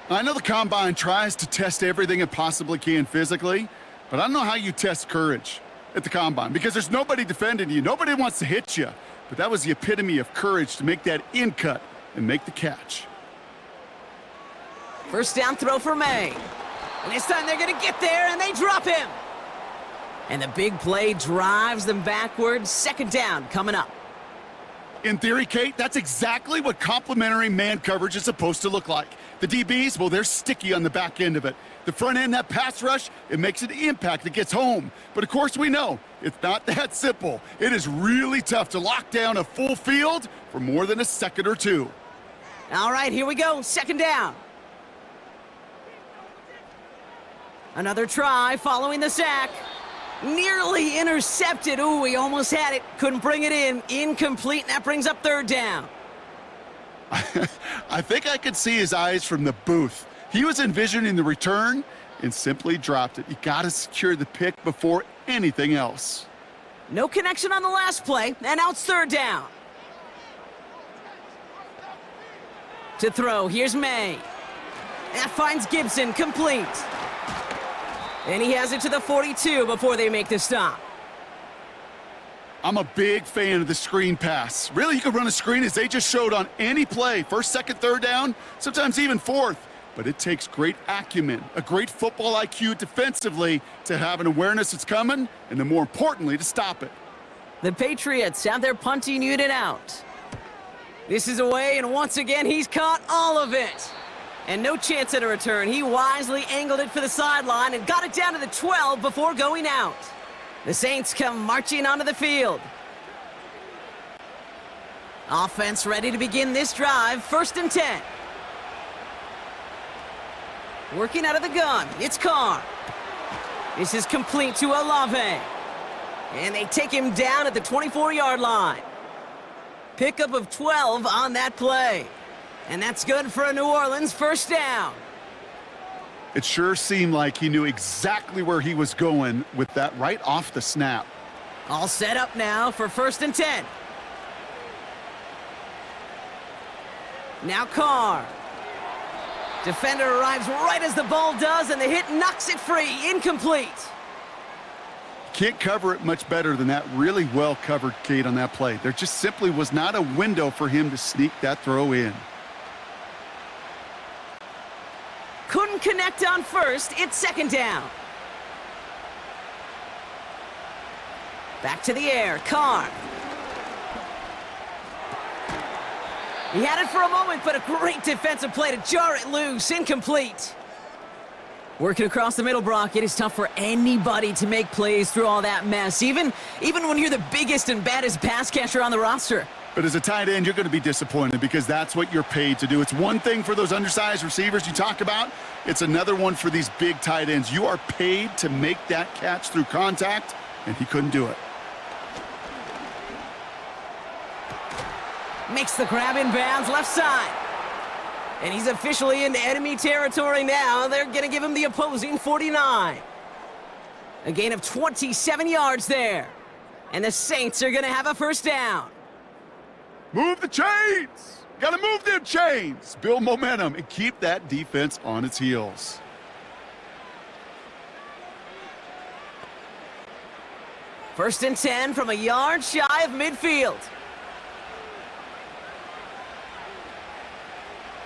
I know the Combine tries to test everything it possibly can physically, but I don't know how you test courage at the Combine because there's nobody defending you. Nobody wants to hit you. But that was the epitome of courage to make that in cut and make the catch. First down throw for May. And this time they're going to get there, and they drop him. And the big play drives them backwards. Second down coming up. In theory, Kate, that's exactly what complementary man coverage is supposed to look like. The DBs, well, they're sticky on the back end of it. The front end, that pass rush, it makes an impact that gets home. But, of course, we know it's not that simple. It is really tough to lock down a full field for more than a second or two. All right, here we go. Second down. Another try following the sack. Nearly intercepted. Ooh, he almost had it. Couldn't bring it in. Incomplete, and that brings up third down. I think I could see his eyes from the booth. He was envisioning the return and simply dropped it. You got to secure the pick before anything else. No connection on the last play, and now it's third down. To throw, here's May. That finds Gibson, complete. And he has it to the 42 before they make the stop. I'm a big fan of the screen pass. Really, you could run a screen as they just showed on any play. First, second, third down, sometimes even fourth. But it takes great acumen, a great football IQ defensively to have an awareness it's coming, and then more importantly, to stop it. The Patriots have their punting unit out. This is away, and once again, he's caught all of it. And no chance at a return. He wisely angled it for the sideline and got it down to the 12 before going out. The Saints come marching onto the field. Offense ready to begin this drive. First and 10. Working out of the gun, it's Carr. This is complete to Olave. And they take him down at the 24-yard line. Pickup of 12 on that play. And that's good for a New Orleans first down. It sure seemed like he knew exactly where he was going with that right off the snap. All set up now for first and 10. Now Carr. Defender arrives right as the ball does, and the hit knocks it free. Incomplete. Can't cover it much better than that. Really well covered, Kate, on that play. There just simply was not a window for him to sneak that throw in. Couldn't connect on first. It's second down. Back to the air. Carr. He had it for a moment, but a great defensive play to jar it loose. Incomplete. Working across the middle, Brock, it is tough for anybody to make plays through all that mess, even when you're the biggest and baddest pass catcher on the roster. But as a tight end, you're going to be disappointed because that's what you're paid to do. It's one thing for those undersized receivers you talk about. It's another one for these big tight ends. You are paid to make that catch through contact, and he couldn't do it. Makes the grab in bounds, left side. And he's officially into enemy territory now. They're going to give him the opposing 49. A gain of 27 yards there. And the Saints are going to have a first down. Move the chains! Got to move them chains! Build momentum and keep that defense on its heels. First and 10 from a yard shy of midfield.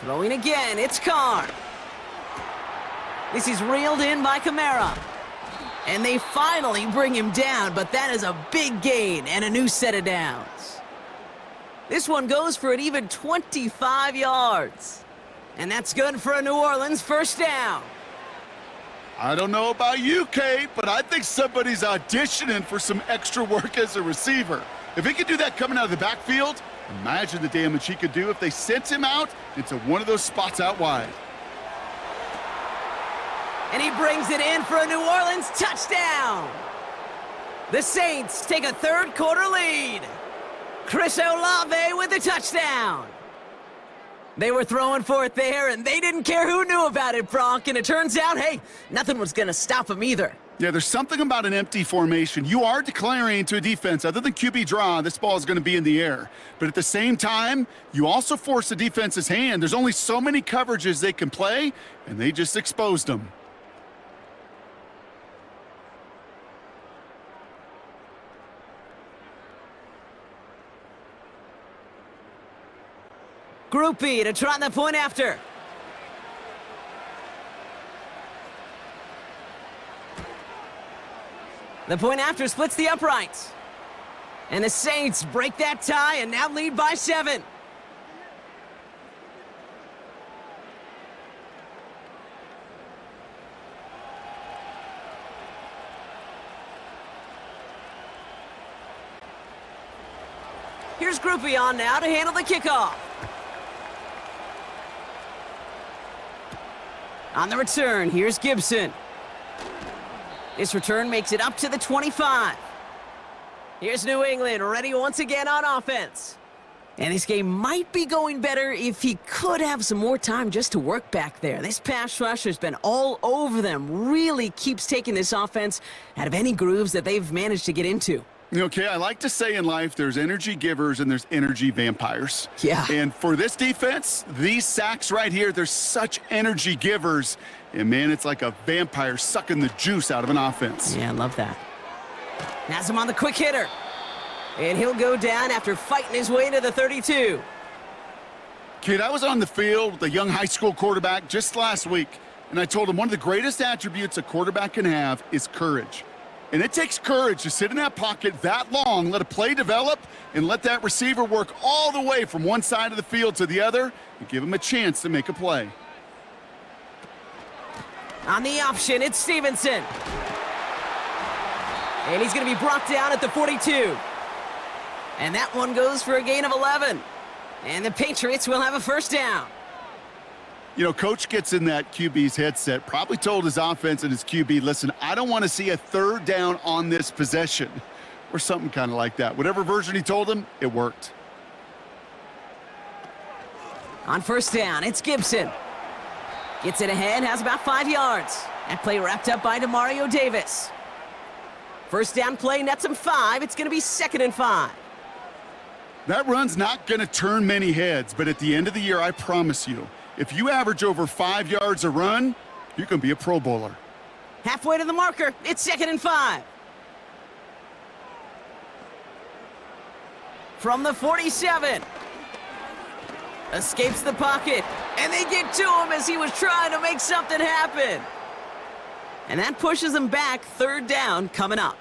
Throwing again, it's Carr. This is reeled in by Kamara. And they finally bring him down, but that is a big gain and a new set of downs. This one goes for an even 25 yards. And that's good for a New Orleans first down. I don't know about you, Kate, but I think somebody's auditioning for some extra work as a receiver. If he could do that coming out of the backfield, imagine the damage he could do if they sent him out into one of those spots out wide. And he brings it in for a New Orleans touchdown. The Saints take a third-quarter lead. Chris Olave with the touchdown. They were throwing for it there, and they didn't care who knew about it, Brock. And it turns out, hey, nothing was going to stop them either. Yeah, there's something about an empty formation. You are declaring to a defense, other than QB draw, this ball is going to be in the air. But at the same time, you also force the defense's hand. There's only so many coverages they can play, and they just exposed them. Group B to try the point after. The point after splits the uprights. And the Saints break that tie and now lead by 7. Here's Group B on now to handle the kickoff. On the return, here's Gibson. This return makes it up to the 25. Here's New England, ready once again on offense. And this game might be going better if he could have some more time just to work back there. This pass rush has been all over them. Really keeps taking this offense out of any grooves that they've managed to get into. Okay, I like to say in life there's energy givers and there's energy vampires. Yeah. And for this defense, these sacks right here, they're such energy givers. And, man, it's like a vampire sucking the juice out of an offense. Yeah, I love that. Has him on the quick hitter. And he'll go down after fighting his way to the 32. Kid, I was on the field with a young high school quarterback just last week, and I told him one of the greatest attributes a quarterback can have is courage. And it takes courage to sit in that pocket that long, let a play develop, and let that receiver work all the way from one side of the field to the other and give him a chance to make a play. On the option, it's Stevenson. And he's going to be brought down at the 42. And that one goes for a gain of 11. And the Patriots will have a first down. You know, coach gets in that QB's headset, probably told his offense and his QB, listen, I don't want to see a third down on this possession, or something kind of like that. Whatever version he told him, it worked. On first down, it's Gibson. Gets it ahead, has about 5 yards. That play wrapped up by Demario Davis. First down play nets him 5. It's going to be 2nd and 5. That run's not going to turn many heads, but at the end of the year, I promise you, if you average over 5 yards a run, you can be a Pro Bowler. Halfway to the marker, it's 2nd and 5. From the 47. Escapes the pocket, and they get to him as he was trying to make something happen. And that pushes him back, 3rd down coming up.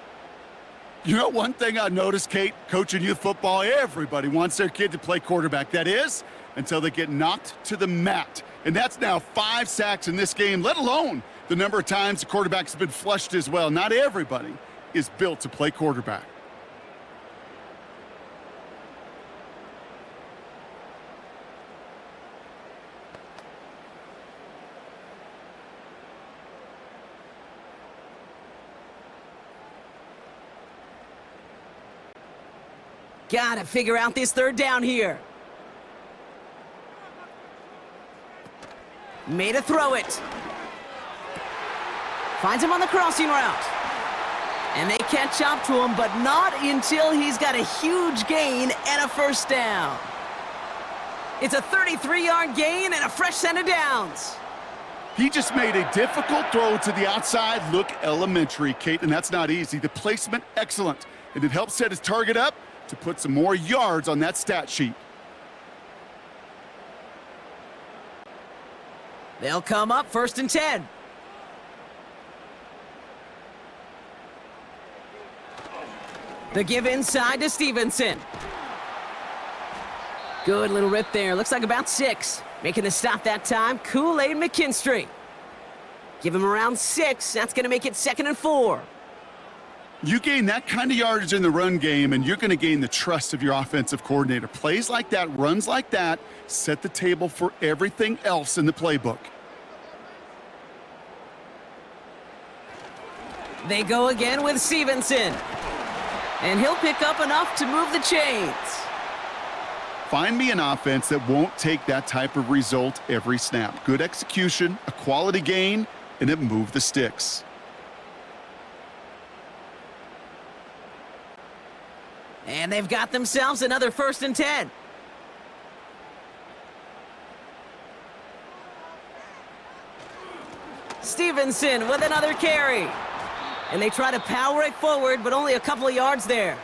You know, one thing I noticed, Kate, coaching youth football, everybody wants their kid to play quarterback. That is, until they get knocked to the mat. And that's now 5 sacks in this game, let alone the number of times the quarterback's been flushed as well. Not everybody is built to play quarterback. Gotta figure out this 3rd down here. Made a throw it. Finds him on the crossing route. And they catch up to him, but not until he's got a huge gain and a first down. It's a 33-yard gain and a fresh set of downs. He just made a difficult throw to the outside look elementary, Kate, and that's not easy. The placement, excellent. And it helps set his target up to put some more yards on that stat sheet. They'll come up 1st and 10. The give inside to Stevenson. Good little rip there. Looks like about 6. Making the stop that time, Kool-Aid McKinstry. Give him around 6. That's going to make it 2nd and 4. You gain that kind of yardage in the run game, and you're going to gain the trust of your offensive coordinator. Plays like that, runs like that, set the table for everything else in the playbook. They go again with Stevenson. And he'll pick up enough to move the chains. Find me an offense that won't take that type of result every snap. Good execution, a quality gain, and it moved the sticks. And they've got themselves another 1st and 10. Stevenson with another carry. And they try to power it forward, but only a couple of yards there.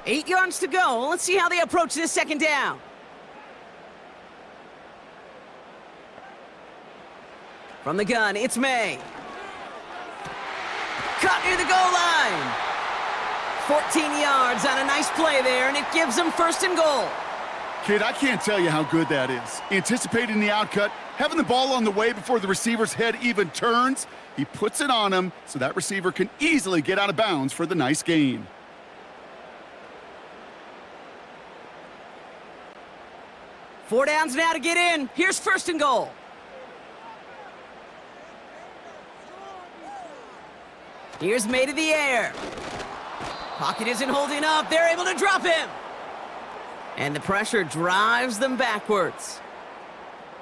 Eight yards to go. Let's see how they approach this 2nd down. From the gun, it's May. Caught near the goal line. 14 yards on a nice play there, and it gives them 1st and goal. Kid, I can't tell you how good that is. Anticipating the outcut, having the ball on the way before the receiver's head even turns, he puts it on him so that receiver can easily get out of bounds for the nice gain. Four downs now to get in. Here's 1st and goal. Here's May to the air. Pocket isn't holding up. They're able to drop him. And the pressure drives them backwards.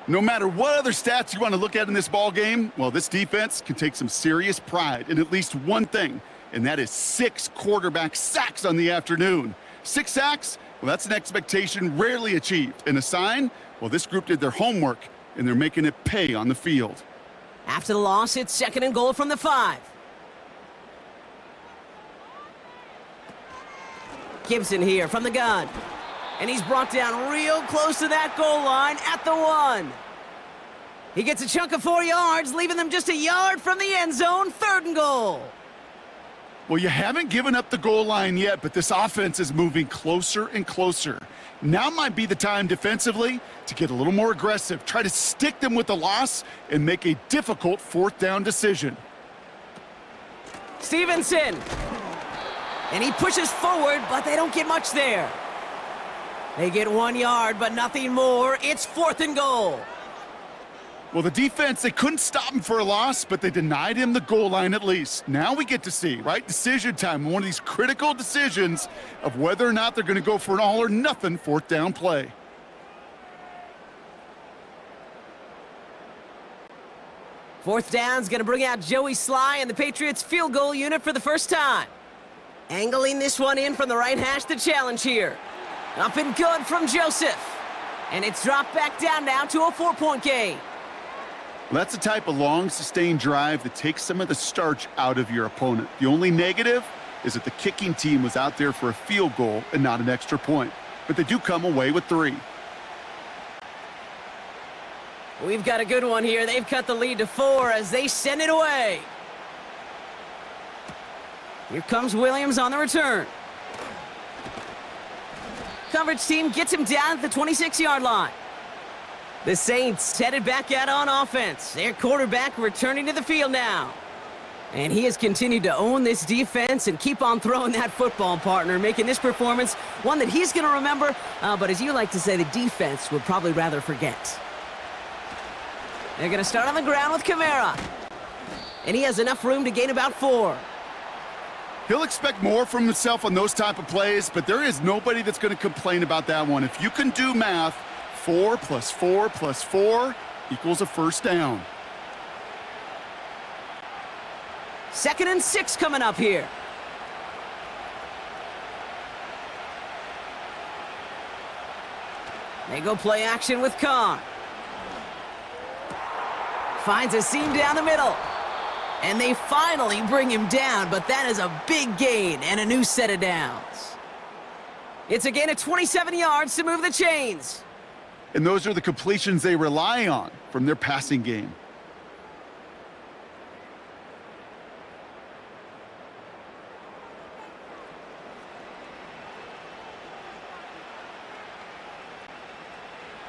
No matter what other stats you want to look at in this ball game, well, this defense can take some serious pride in at least one thing, and that is 6 quarterback sacks on the afternoon. 6 sacks? Well, that's an expectation rarely achieved. And a sign? Well, this group did their homework, and they're making it pay on the field. After the loss, it's 2nd and goal from the 5. Gibson here from the gun. And he's brought down real close to that goal line at the 1. He gets a chunk of 4 yards, leaving them just a yard from the end zone. 3rd and goal. Well, you haven't given up the goal line yet, but this offense is moving closer and closer. Now might be the time defensively to get a little more aggressive, try to stick them with the loss, and make a difficult 4th down decision. Stevenson. And he pushes forward, but they don't get much there. They get 1 yard, but nothing more. It's 4th and goal. Well, the defense, they couldn't stop him for a loss, but they denied him the goal line at least. Now we get to see, right? Decision time, one of these critical decisions of whether or not they're going to go for an all-or-nothing 4th down play. Fourth down's going to bring out Joey Sly and the Patriots field goal unit for the first time. Angling this one in from the right hash to challenge here. Up and good from Joseph. And it's dropped back down now to a 4-point game. Well, that's the type of long, sustained drive that takes some of the starch out of your opponent. The only negative is that the kicking team was out there for a field goal and not an extra point. But they do come away with 3. We've got a good one here. They've cut the lead to 4 as they send it away. Here comes Williams on the return. Coverage team gets him down at the 26-yard line. The Saints headed back out on offense. Their quarterback returning to the field now. And he has continued to own this defense and keep on throwing that football, partner, making this performance one that he's going to remember, but as you like to say, the defense would probably rather forget. They're going to start on the ground with Kamara. And he has enough room to gain about 4. He'll expect more from himself on those type of plays, but there is nobody that's going to complain about that one. If you can do math, 4 + 4 + 4 equals a first down. 2nd and 6 coming up here. They go play action with Carr. Finds a seam down the middle. And they finally bring him down, but that is a big gain and a new set of downs. It's a gain of 27 yards to move the chains. And those are the completions they rely on from their passing game.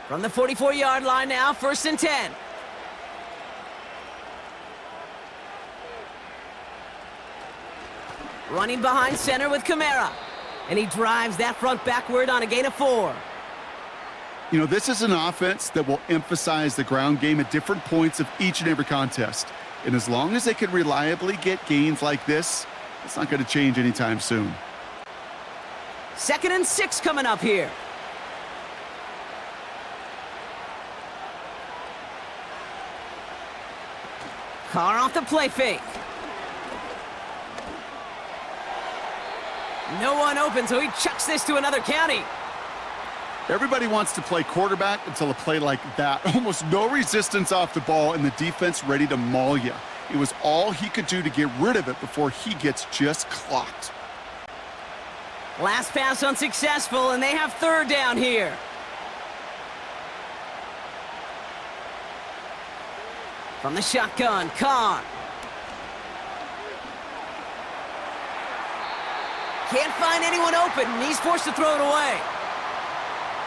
From the 44-yard line now, 1st and 10. Running behind center with Kamara. And he drives that front backward on a gain of 4. You know, this is an offense that will emphasize the ground game at different points of each and every contest. And as long as they can reliably get gains like this, it's not going to change anytime soon. 2nd and 6 coming up here. Carr off the play fake. No one open, so he chucks this to another county. Everybody wants to play quarterback until a play like that. Almost no resistance off the ball and the defense ready to maul you. It was all he could do to get rid of it before he gets just clocked. Last pass unsuccessful, and they have 3rd down here. From the shotgun, Carr. Can't find anyone open, and he's forced to throw it away.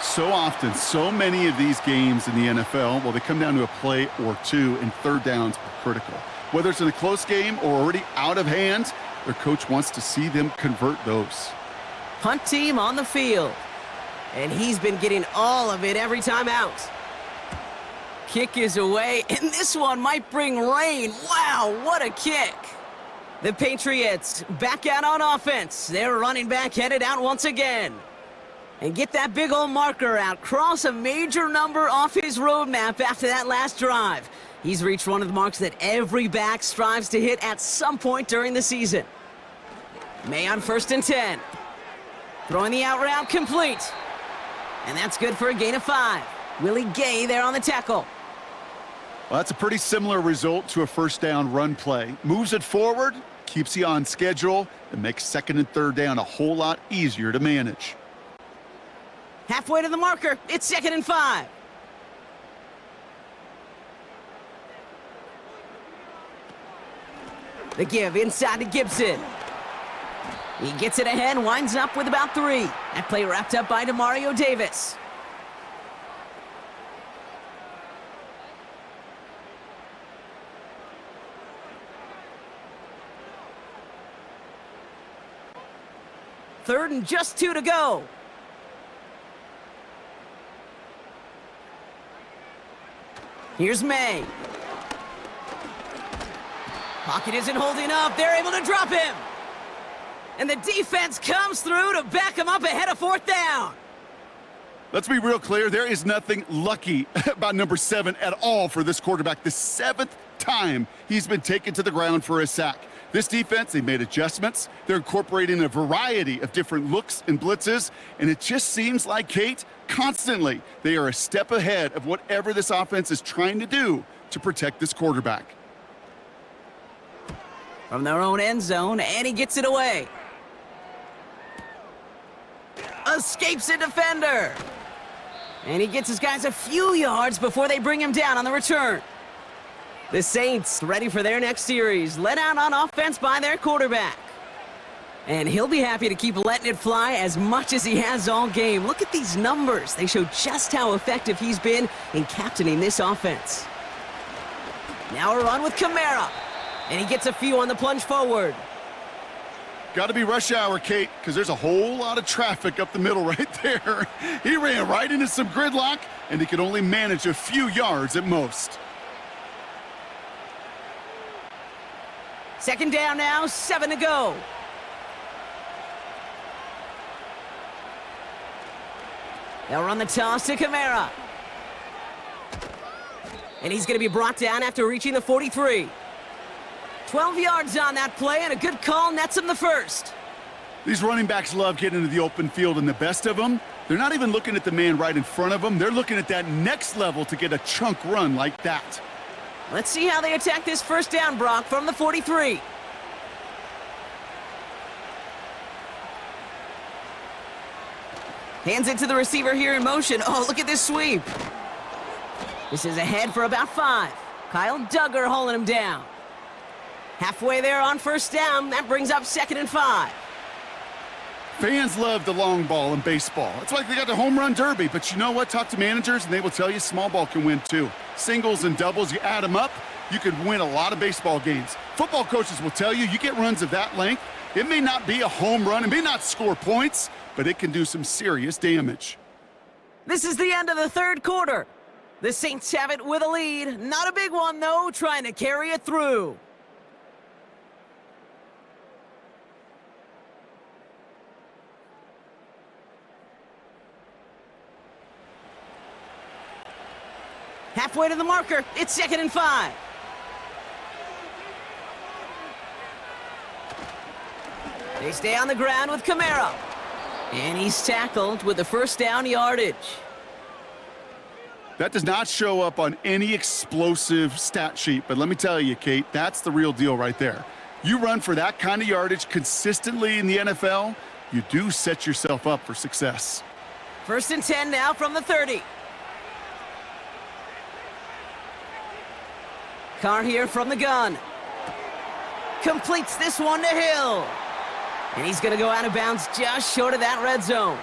So often, so many of these games in the NFL, well, they come down to a play or two, and 3rd downs are critical. Whether it's in a close game or already out of hand, their coach wants to see them convert those. Punt team on the field. And he's been getting all of it every time out. Kick is away, and this one might bring rain. Wow, what a kick. The Patriots back out on offense. Their running back headed out once again. And get that big old marker out. Cross a major number off his roadmap after that last drive. He's reached one of the marks that every back strives to hit at some point during the season. May on 1st and 10. Throwing the out route complete. And that's good for a gain of 5. Willie Gay there on the tackle. Well, that's a pretty similar result to a 1st down run play. Moves it forward, keeps you on schedule, and makes 2nd and 3rd down a whole lot easier to manage. Halfway to the marker. It's 2nd and 5. The give inside to Gibson. He gets it ahead, winds up with about 3. That play wrapped up by Demario Davis. Third and just 2 to go. Here's May. Pocket isn't holding up. They're able to drop him. And the defense comes through to back him up ahead of 4th down. Let's be real clear. There is nothing lucky about number 7 at all for this quarterback. The 7th time he's been taken to the ground for a sack. This defense, they made adjustments. They're incorporating a variety of different looks and blitzes, and it just seems like, Kate, constantly they are a step ahead of whatever this offense is trying to do to protect this quarterback. From their own end zone, and he gets it away. Escapes a defender. And he gets his guys a few yards before they bring him down on the return. The Saints ready for their next series, let out on offense by their quarterback. And he'll be happy to keep letting it fly as much as he has all game. Look at these numbers. They show just how effective he's been in captaining this offense. Now a run with Kamara. And he gets a few on the plunge forward. Got to be rush hour, Kate, because there's a whole lot of traffic up the middle right there. He ran right into some gridlock, and he could only manage a few yards at most. 2nd down now, 7 to go. They'll run the toss to Kamara. And he's going to be brought down after reaching the 43. 12 yards on that play, and a good call nets him the 1st. These running backs love getting into the open field, and the best of them, they're not even looking at the man right in front of them. They're looking at that next level to get a chunk run like that. Let's see how they attack this 1st down, Brock, from the 43. Hands it to the receiver here in motion. Oh, look at this sweep. This is ahead for about 5. Kyle Duggar holding him down. Halfway there on 1st down. That brings up 2nd and 5. Fans love the long ball in baseball. It's like they got the home run derby, but you know what? Talk to managers, and they will tell you small ball can win too. Singles and doubles, you add them up, you could win a lot of baseball games. Football coaches will tell you, you get runs of that length, it may not be a home run, it may not score points, but it can do some serious damage. This is the end of the third quarter. The Saints have it with a lead. Not a big one, though, trying to carry it through. Halfway to the marker. It's 2nd and 5. They stay on the ground with Kamara. And he's tackled with the first down yardage. That does not show up on any explosive stat sheet, but let me tell you, Kate, that's the real deal right there. You run for that kind of yardage consistently in the NFL, you do set yourself up for success. 1st and 10 now from the 30. Carr here from the gun. Completes this one to Hill. And he's going to go out of bounds just short of that red zone.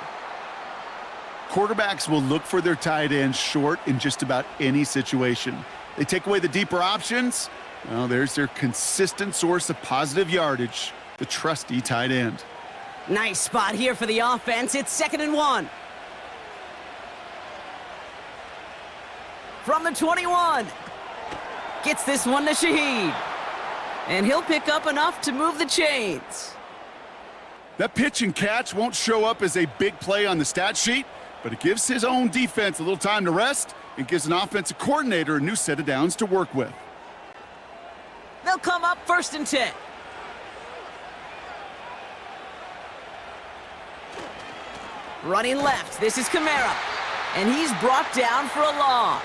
Quarterbacks will look for their tight end short in just about any situation. They take away the deeper options. Well, there's their consistent source of positive yardage, the trusty tight end. Nice spot here for the offense. It's 2nd and 1. From the 21. Gets this one to Shaheed. And he'll pick up enough to move the chains. That pitch and catch won't show up as a big play on the stat sheet, but it gives his own defense a little time to rest and gives an offensive coordinator a new set of downs to work with. They'll come up 1st and 10. Running left, this is Kamara. And he's brought down for a loss.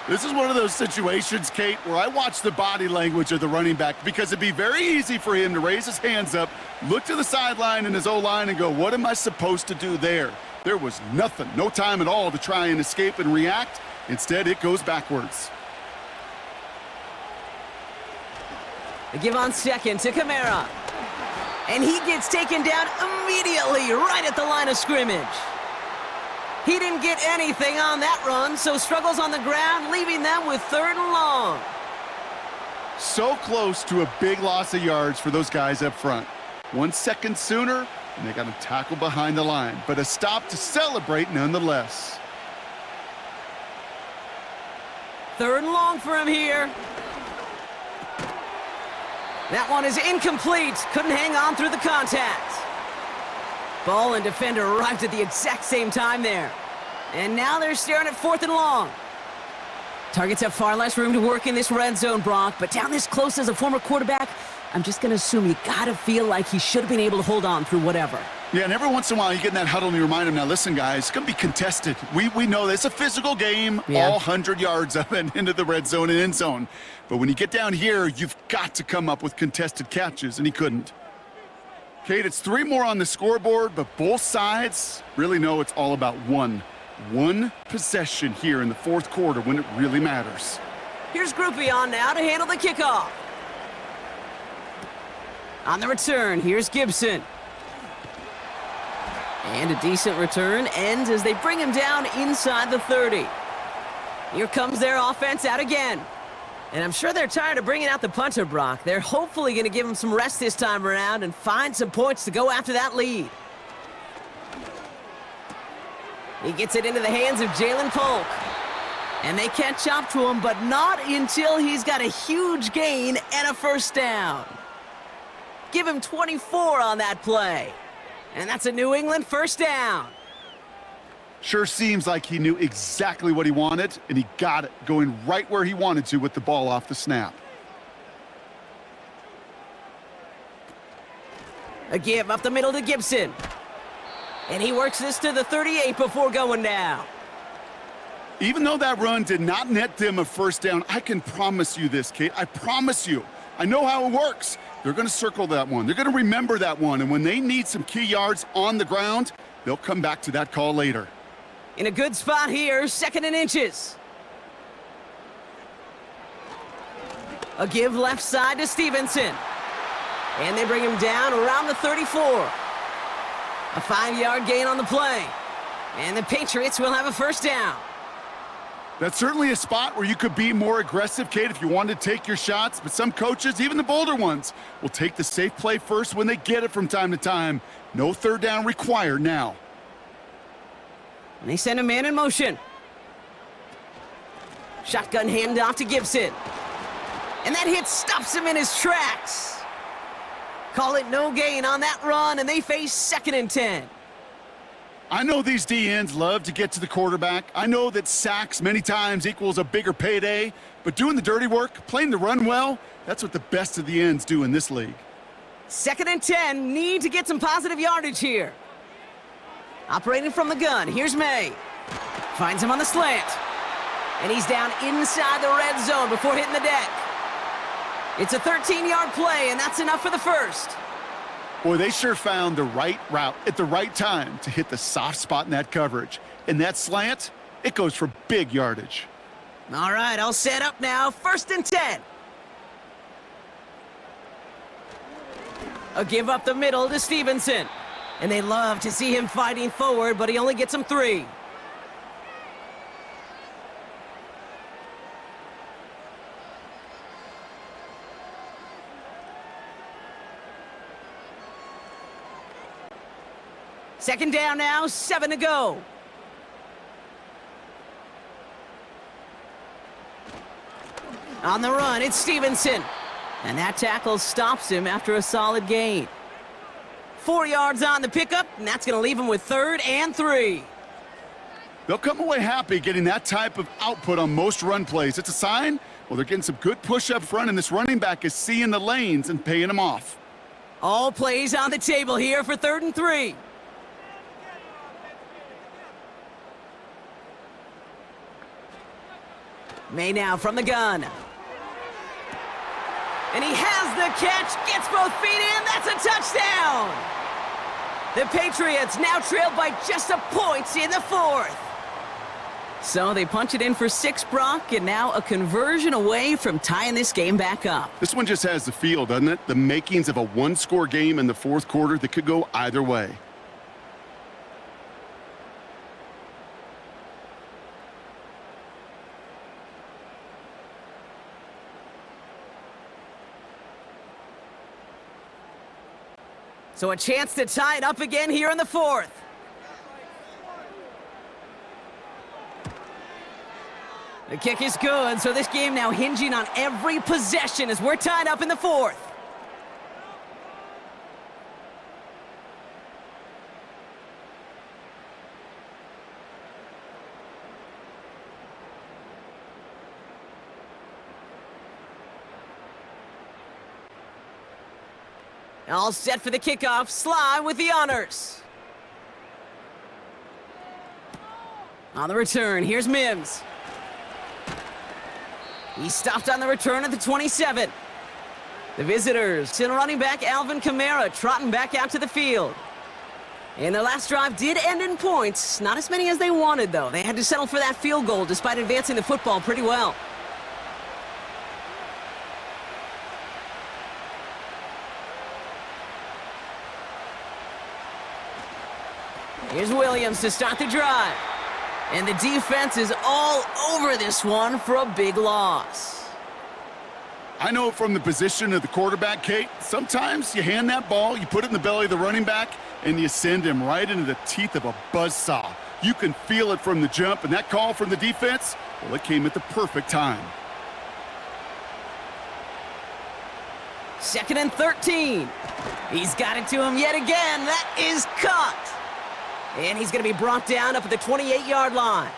This is one of those situations, Kate, where I watch the body language of the running back because it'd be very easy for him to raise his hands up, look to the sideline in his O-line and go, what am I supposed to do there? There was nothing, no time at all to try and escape and react. Instead, it goes backwards. They give on 2nd to Kamara. And he gets taken down immediately right at the line of scrimmage. He didn't get anything on that run, so struggles on the ground, leaving them with 3rd and long. So close to a big loss of yards for those guys up front. 1 second sooner, and they got him tackled behind the line. But a stop to celebrate nonetheless. 3rd and long for him here. That one is incomplete. Couldn't hang on through the contact. Ball and defender arrived at the exact same time there. And now they're staring at 4th and long. Targets have far less room to work in this red zone, Brock, but down this close as a former quarterback, I'm just going to assume you got to feel like he should have been able to hold on through whatever. Yeah, and every once in a while you get in that huddle and you remind him, now listen, guys, it's going to be contested. We know this. It's a physical game, all 100 yards up and into the red zone and end zone. But when you get down here, you've got to come up with contested catches, and he couldn't. Kate, it's 3 more on the scoreboard, but both sides really know it's all about one possession here in the 4th quarter when it really matters. Here's Groupie on now to handle the kickoff. On the return, here's Gibson. And a decent return ends as they bring him down inside the 30. Here comes their offense out again. And I'm sure they're tired of bringing out the punter, Brock. They're hopefully going to give him some rest this time around and find some points to go after that lead. He gets it into the hands of Jalen Polk. And they catch up to him, but not until he's got a huge gain and a first down. Give him 24 on that play. And that's a New England first down. Sure seems like he knew exactly what he wanted, and he got it, going right where he wanted to with the ball off the snap. A give up the middle to Gibson. And he works this to the 38 before going down. Even though that run did not net them a first down, I can promise you this, Kate. I promise you. I know how it works. They're going to circle that one. They're going to remember that one. And when they need some key yards on the ground, they'll come back to that call later. In a good spot here, 2nd and inches. A give left side to Stevenson. And they bring him down around the 34. A 5-yard gain on the play. And the Patriots will have a first down. That's certainly a spot where you could be more aggressive, Kate, if you wanted to take your shots. But some coaches, even the bolder ones, will take the safe play first when they get it from time to time. No 3rd down required now. And they send a man in motion. Shotgun handoff to Gibson. And that hit stops him in his tracks. Call it no gain on that run, and they face 2nd and 10. I know these DNs love to get to the quarterback. I know that sacks many times equals a bigger payday, but doing the dirty work, playing the run well, that's what the best of the ends do in this league. 2nd and 10, need to get some positive yardage here. Operating from the gun, here's May. Finds him on the slant. And he's down inside the red zone before hitting the deck. It's a 13-yard play, and that's enough for the first. Boy, they sure found the right route at the right time to hit the soft spot in that coverage. And that slant, it goes for big yardage. All right, all set up now. 1st and 10. A give up the middle to Stevenson. And they love to see him fighting forward, but he only gets them 3. Second down now, 7 to go. On the run, it's Stevenson. And that tackle stops him after a solid gain. 4 yards on the pickup, and that's going to leave him with 3rd and 3. They'll come away happy getting that type of output on most run plays. It's a sign, well, they're getting some good push up front, and this running back is seeing the lanes and paying them off. All plays on the table here for 3rd and 3. May now from the gun. And he has the catch, gets both feet in, that's a touchdown! The Patriots now trail by just a point in the 4th. So they punch it in for 6, Brock, and now a conversion away from tying this game back up. This one just has the feel, doesn't it? The makings of a one-score game in the 4th quarter that could go either way. So a chance to tie it up again here in the 4th. The kick is good, so this game now hinging on every possession as we're tied up in the 4th. All set for the kickoff. Sly with the honors. On the return, here's Mims. He stopped on the return at the 27. The visitors send running back Alvin Kamara trotting back out to the field. And their last drive did end in points. Not as many as they wanted, though. They had to settle for that field goal despite advancing the football pretty well. Here's Williams to start the drive. And the defense is all over this one for a big loss. I know from the position of the quarterback, Kate, sometimes you hand that ball, you put it in the belly of the running back, and you send him right into the teeth of a buzzsaw. You can feel it from the jump, and that call from the defense, well, it came at the perfect time. 2nd and 13. He's got it to him yet again. That is caught. And he's going to be brought down up at the 28-yard line.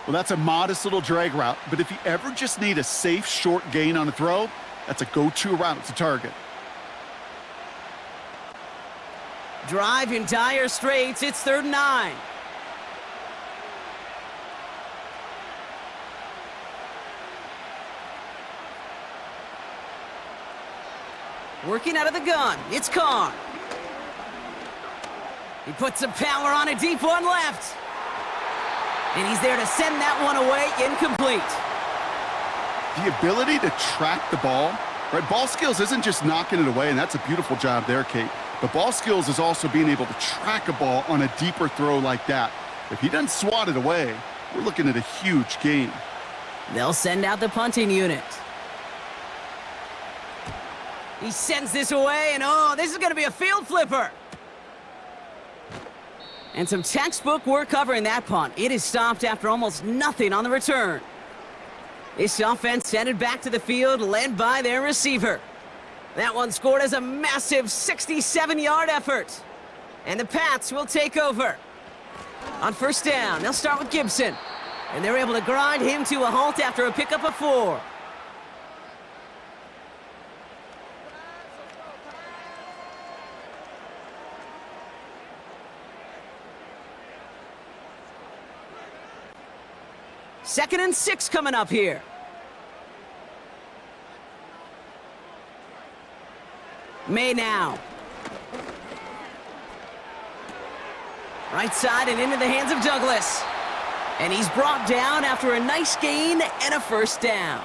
Well, that's a modest little drag route, but if you ever just need a safe, short gain on a throw, that's a go-to route to target. Drive in dire straits. It's 3rd and 9. Working out of the gun. It's Carr. He puts some power on a deep one left. And he's there to send that one away, incomplete. The ability to track the ball, right? Ball skills isn't just knocking it away, and that's a beautiful job there, Kate. But ball skills is also being able to track a ball on a deeper throw like that. If he doesn't swat it away, we're looking at a huge gain. They'll send out the punting unit. He sends this away, and oh, this is going to be a field flipper. And some textbook work covering that punt. It is stopped after almost nothing on the return. This offense headed back to the field, led by their receiver. That one scored as a massive 67-yard effort. And the Pats will take over. On first down, they'll start with Gibson. And they're able to grind him to a halt after a pickup of 4. Second and 6 coming up here. May now. Right side and into the hands of Douglas. And he's brought down after a nice gain and a first down.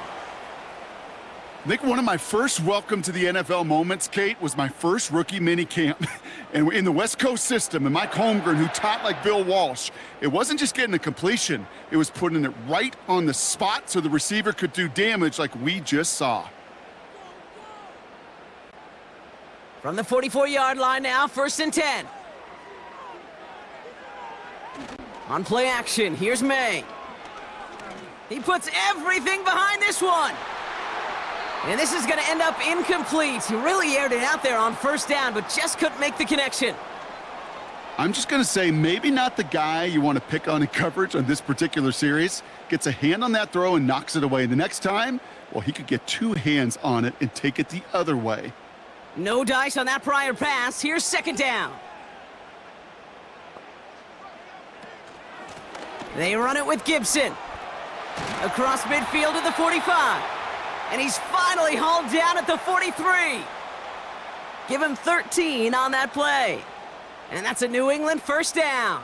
I think one of my first welcome to the NFL moments, Kate, was my first rookie mini camp. And in the West Coast system, and Mike Holmgren, who taught like Bill Walsh, it wasn't just getting a completion. It was putting it right on the spot so the receiver could do damage like we just saw. From the 44-yard line now, first and 10. On play action, here's May. He puts everything behind this one. And this is going to end up incomplete. He really aired it out there on first down, but just couldn't make the connection. I'm just going to say maybe not the guy you want to pick on in coverage on this particular series. Gets a hand on that throw and knocks it away. And the next time, well, he could get 2 hands on it and take it the other way. No dice on that prior pass. Here's second down. They run it with Gibson. Across midfield to the 45. And he's finally hauled down at the 43. Give him 13 on that play. And that's a New England first down.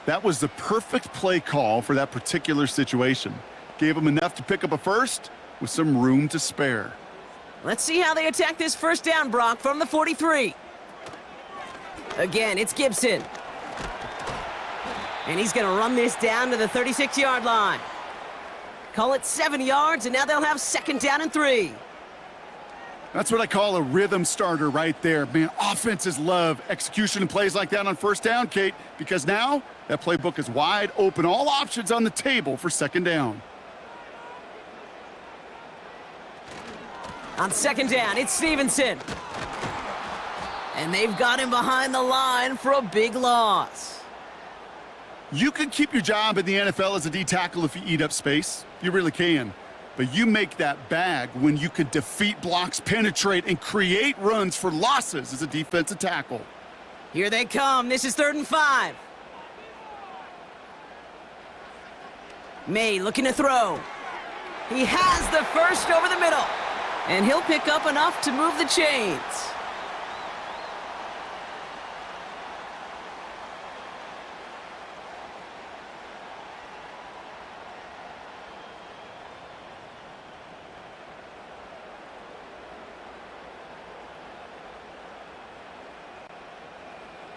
That was the perfect play call for that particular situation. Gave him enough to pick up a first with some room to spare. Let's see how they attack this first down, Brock, from the 43. Again, it's Gibson. And he's going to run this down to the 36-yard line. Call it 7 yards, and now they'll have second down and 3. That's what I call a rhythm starter right there. Man, offenses love execution and plays like that on first down, Kate, because now that playbook is wide open. All options on the table for second down. On second down, it's Stevenson. And they've got him behind the line for a big loss. You can keep your job in the NFL as a D tackle if you eat up space. You really can. But you make that bag when you can defeat blocks, penetrate, and create runs for losses as a defensive tackle. Here they come. This is 3rd and 5. May looking to throw. He has the first over the middle. And he'll pick up enough to move the chains.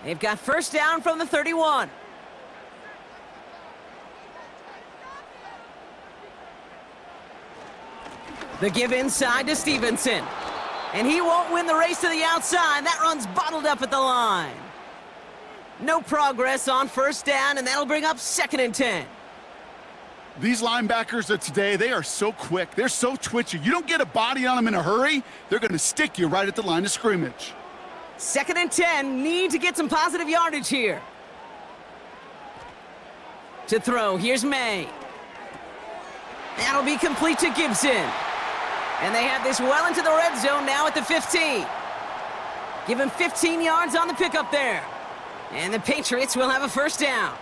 They've got first down from the 31. The give inside to Stevenson. And he won't win the race to the outside. That run's bottled up at the line. No progress on first down, and that'll bring up 2nd and 10. These linebackers of today, they are so quick. They're so twitchy. You don't get a body on them in a hurry, they're going to stick you right at the line of scrimmage. 2nd and 10, need to get some positive yardage here. To throw, here's May. That'll be complete to Gibson. And they have this well into the red zone now at the 15. Give him 15 yards on the pickup there. And the Patriots will have a first down.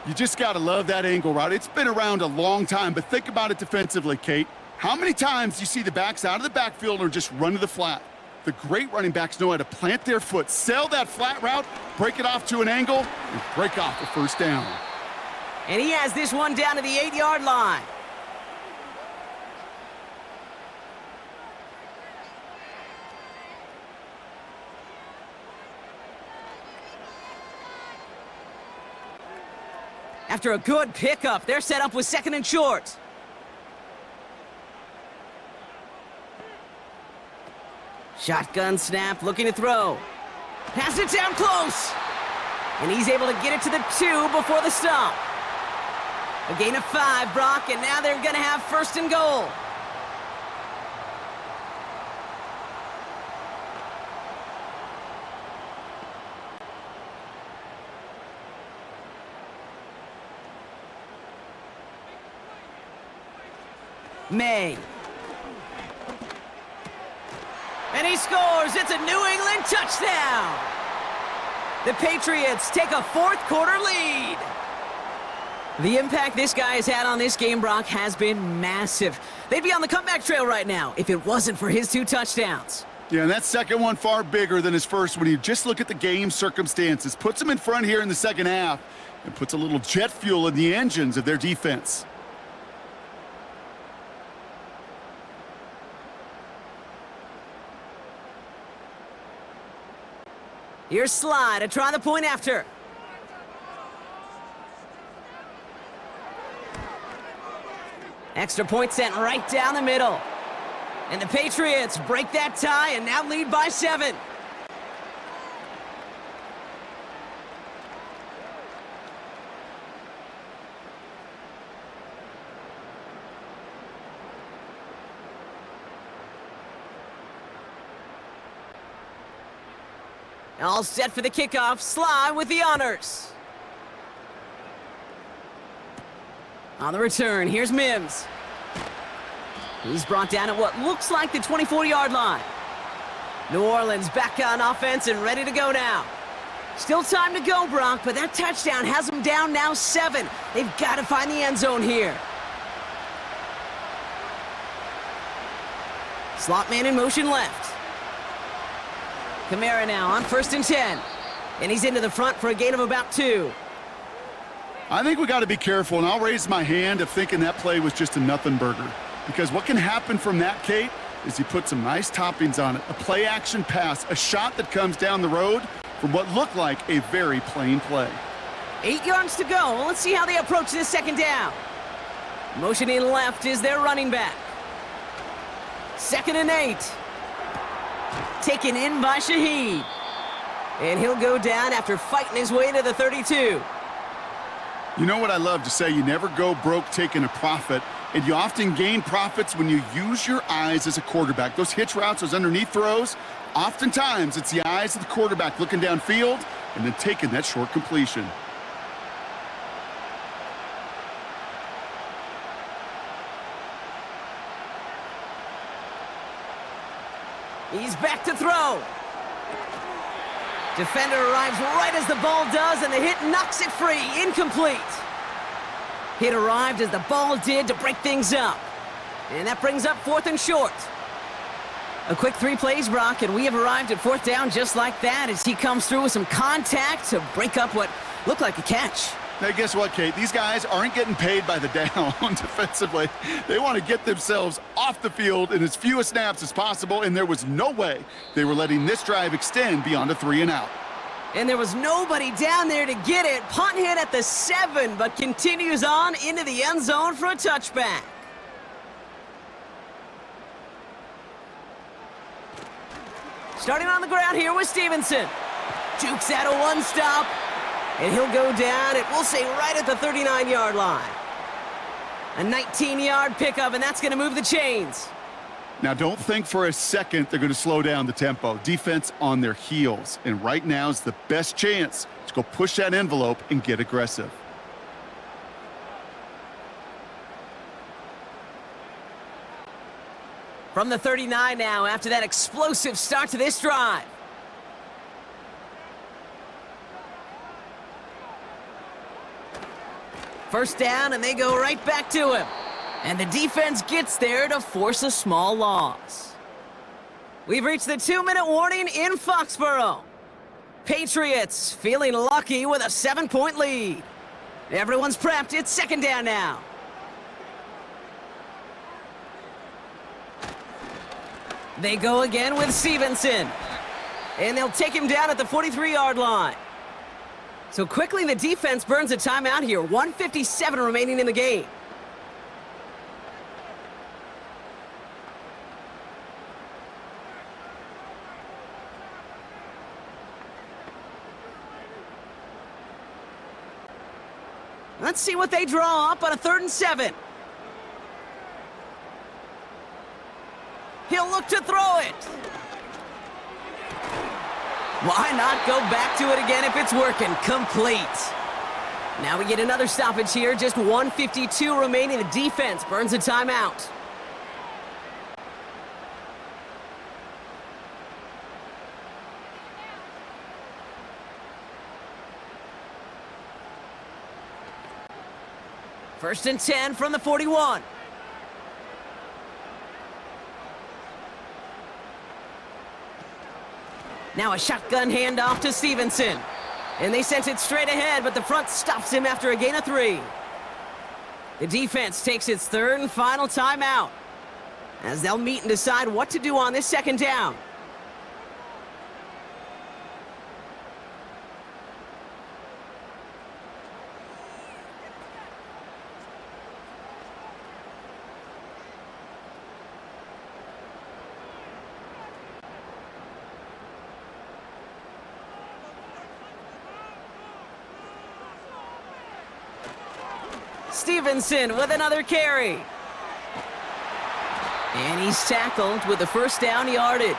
You just got to love that angle route. It's been around a long time, but think about it defensively, Kate. How many times do you see the backs out of the backfield or just run to the flat? The great running backs know how to plant their foot, sell that flat route, break it off to an angle, and break off the first down. And he has this one down to the 8-yard line. After a good pickup, they're set up with 2nd and short. Shotgun snap, looking to throw. Pass it down close. And he's able to get it to the 2 before the stop. A gain of 5, Brock, and now they're going to have first and goal. May. And he scores. It's a New England touchdown. The Patriots take a fourth-quarter lead. The impact this guy has had on this game, Brock, has been massive. They'd be on the comeback trail right now if it wasn't for his 2 touchdowns. Yeah, and that second one far bigger than his first when you just look at the game circumstances. Puts them in front here in the second half and puts a little jet fuel in the engines of their defense. Here's Sly to try the point after. Extra point sent right down the middle. And the Patriots break that tie and now lead by 7. All set for the kickoff. Sly with the honors. On the return, here's Mims. He's brought down at what looks like the 24-yard line. New Orleans back on offense and ready to go now. Still time to go, Brock, but that touchdown has them down now 7. They've got to find the end zone here. Slot man in motion left. Kamara now on 1st and 10. And he's into the front for a gain of about 2. I think we got to be careful, and I'll raise my hand of thinking that play was just a nothing burger. Because what can happen from that, Kate, is he put some nice toppings on it. A play-action pass, a shot that comes down the road from what looked like a very plain play. 8 yards to go. Let's see how they approach this second down. Motioning left is their running back. 2nd and 8. Taken in by Shaheed. And he'll go down after fighting his way to the 32. You know what I love to say? You never go broke taking a profit, and you often gain profits when you use your eyes as a quarterback. Those hitch routes, those underneath throws, oftentimes it's the eyes of the quarterback looking downfield and then taking that short completion. He's back to throw. Defender arrives right as the ball does, and the hit knocks it free. Incomplete. Hit arrived as the ball did to break things up. And that brings up 4th and short. A quick 3 plays, Brock, and we have arrived at 4th down just like that as he comes through with some contact to break up what looked like a catch. Now, guess what, Kate? These guys aren't getting paid by the down defensively. They want to get themselves off the field in as few snaps as possible, and there was no way they were letting this drive extend beyond a 3 and out. And there was nobody down there to get it. Punt hit at the 7, but continues on into the end zone for a touchback. Starting on the ground here with Stevenson. Jukes out a 1-stop. And he'll go down, it will say right at the 39-yard line. A 19-yard pickup, and that's going to move the chains. Now, don't think for a second they're going to slow down the tempo. Defense on their heels. And right now is the best chance to go push that envelope and get aggressive. From the 39 now, after that explosive start to this drive. First down, and they go right back to him. And the defense gets there to force a small loss. We've reached the 2-minute warning in Foxborough. Patriots feeling lucky with a 7-point lead. Everyone's prepped. It's 2nd down now. They go again with Stevenson. And they'll take him down at the 43-yard line. So quickly the defense burns a timeout here. 1:57 remaining in the game. Let's see what they draw up on a 3rd and 7. He'll look to throw it. Why not go back to it again if it's working? Complete. Now we get another stoppage here. Just 1:52 remaining. The defense burns a timeout. First and 10 from the 41. Now a shotgun handoff to Stevenson. And they sent it straight ahead, but the front stops him after a gain of 3. The defense takes its 3rd and final timeout as they'll meet and decide what to do on this 2nd down. Stevenson with another carry. And he's tackled with the 1st down yardage.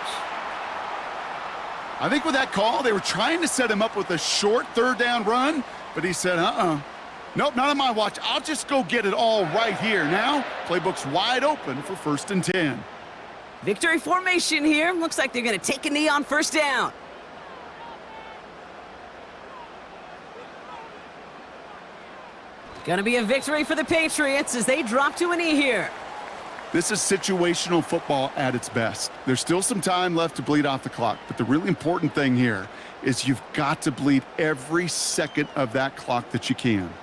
I think with that call, they were trying to set him up with a short 3rd down run, but he said, nope, not on my watch. I'll just go get it all right here. Now, playbook's wide open for 1st and 10. Victory formation here. Looks like they're going to take a knee on 1st down. Gonna be a victory for the Patriots as they drop to a knee here. This is situational football at its best. There's still some time left to bleed off the clock, but the really important thing here is you've got to bleed every second of that clock that you can.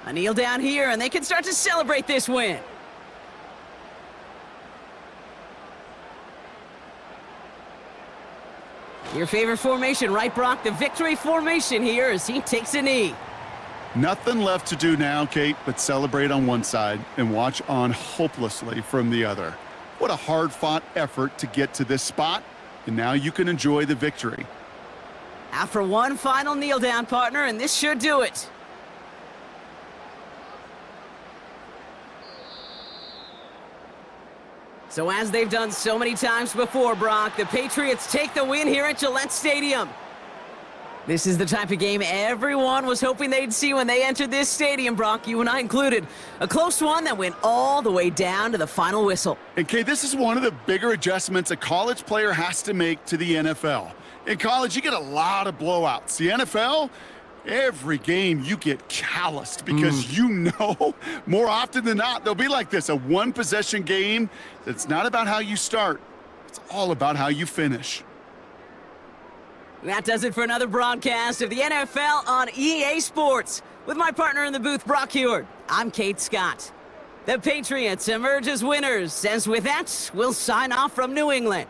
A kneel down here, and they can start to celebrate this win. Your favorite formation, right, Brock? The victory formation here as he takes a knee. Nothing left to do now, Kate, but celebrate on one side and watch on hopelessly from the other. What a hard-fought effort to get to this spot, and now you can enjoy the victory. After one final kneel down, partner, and this should do it. So as they've done so many times before, Brock, the Patriots take the win here at Gillette Stadium. This is the type of game everyone was hoping they'd see when they entered this stadium, Brock, you and I included. A close one that went all the way down to the final whistle. And, Kate, this is one of the bigger adjustments a college player has to make to the NFL. In college, you get a lot of blowouts. The NFL, every game you get calloused because you know more often than not they'll be like this, a one-possession game that's not about how you start. It's all about how you finish. That does it for another broadcast of the NFL on EA Sports. With my partner in the booth, Brock Heward, I'm Kate Scott. The Patriots emerge as winners, as with that, we'll sign off from New England.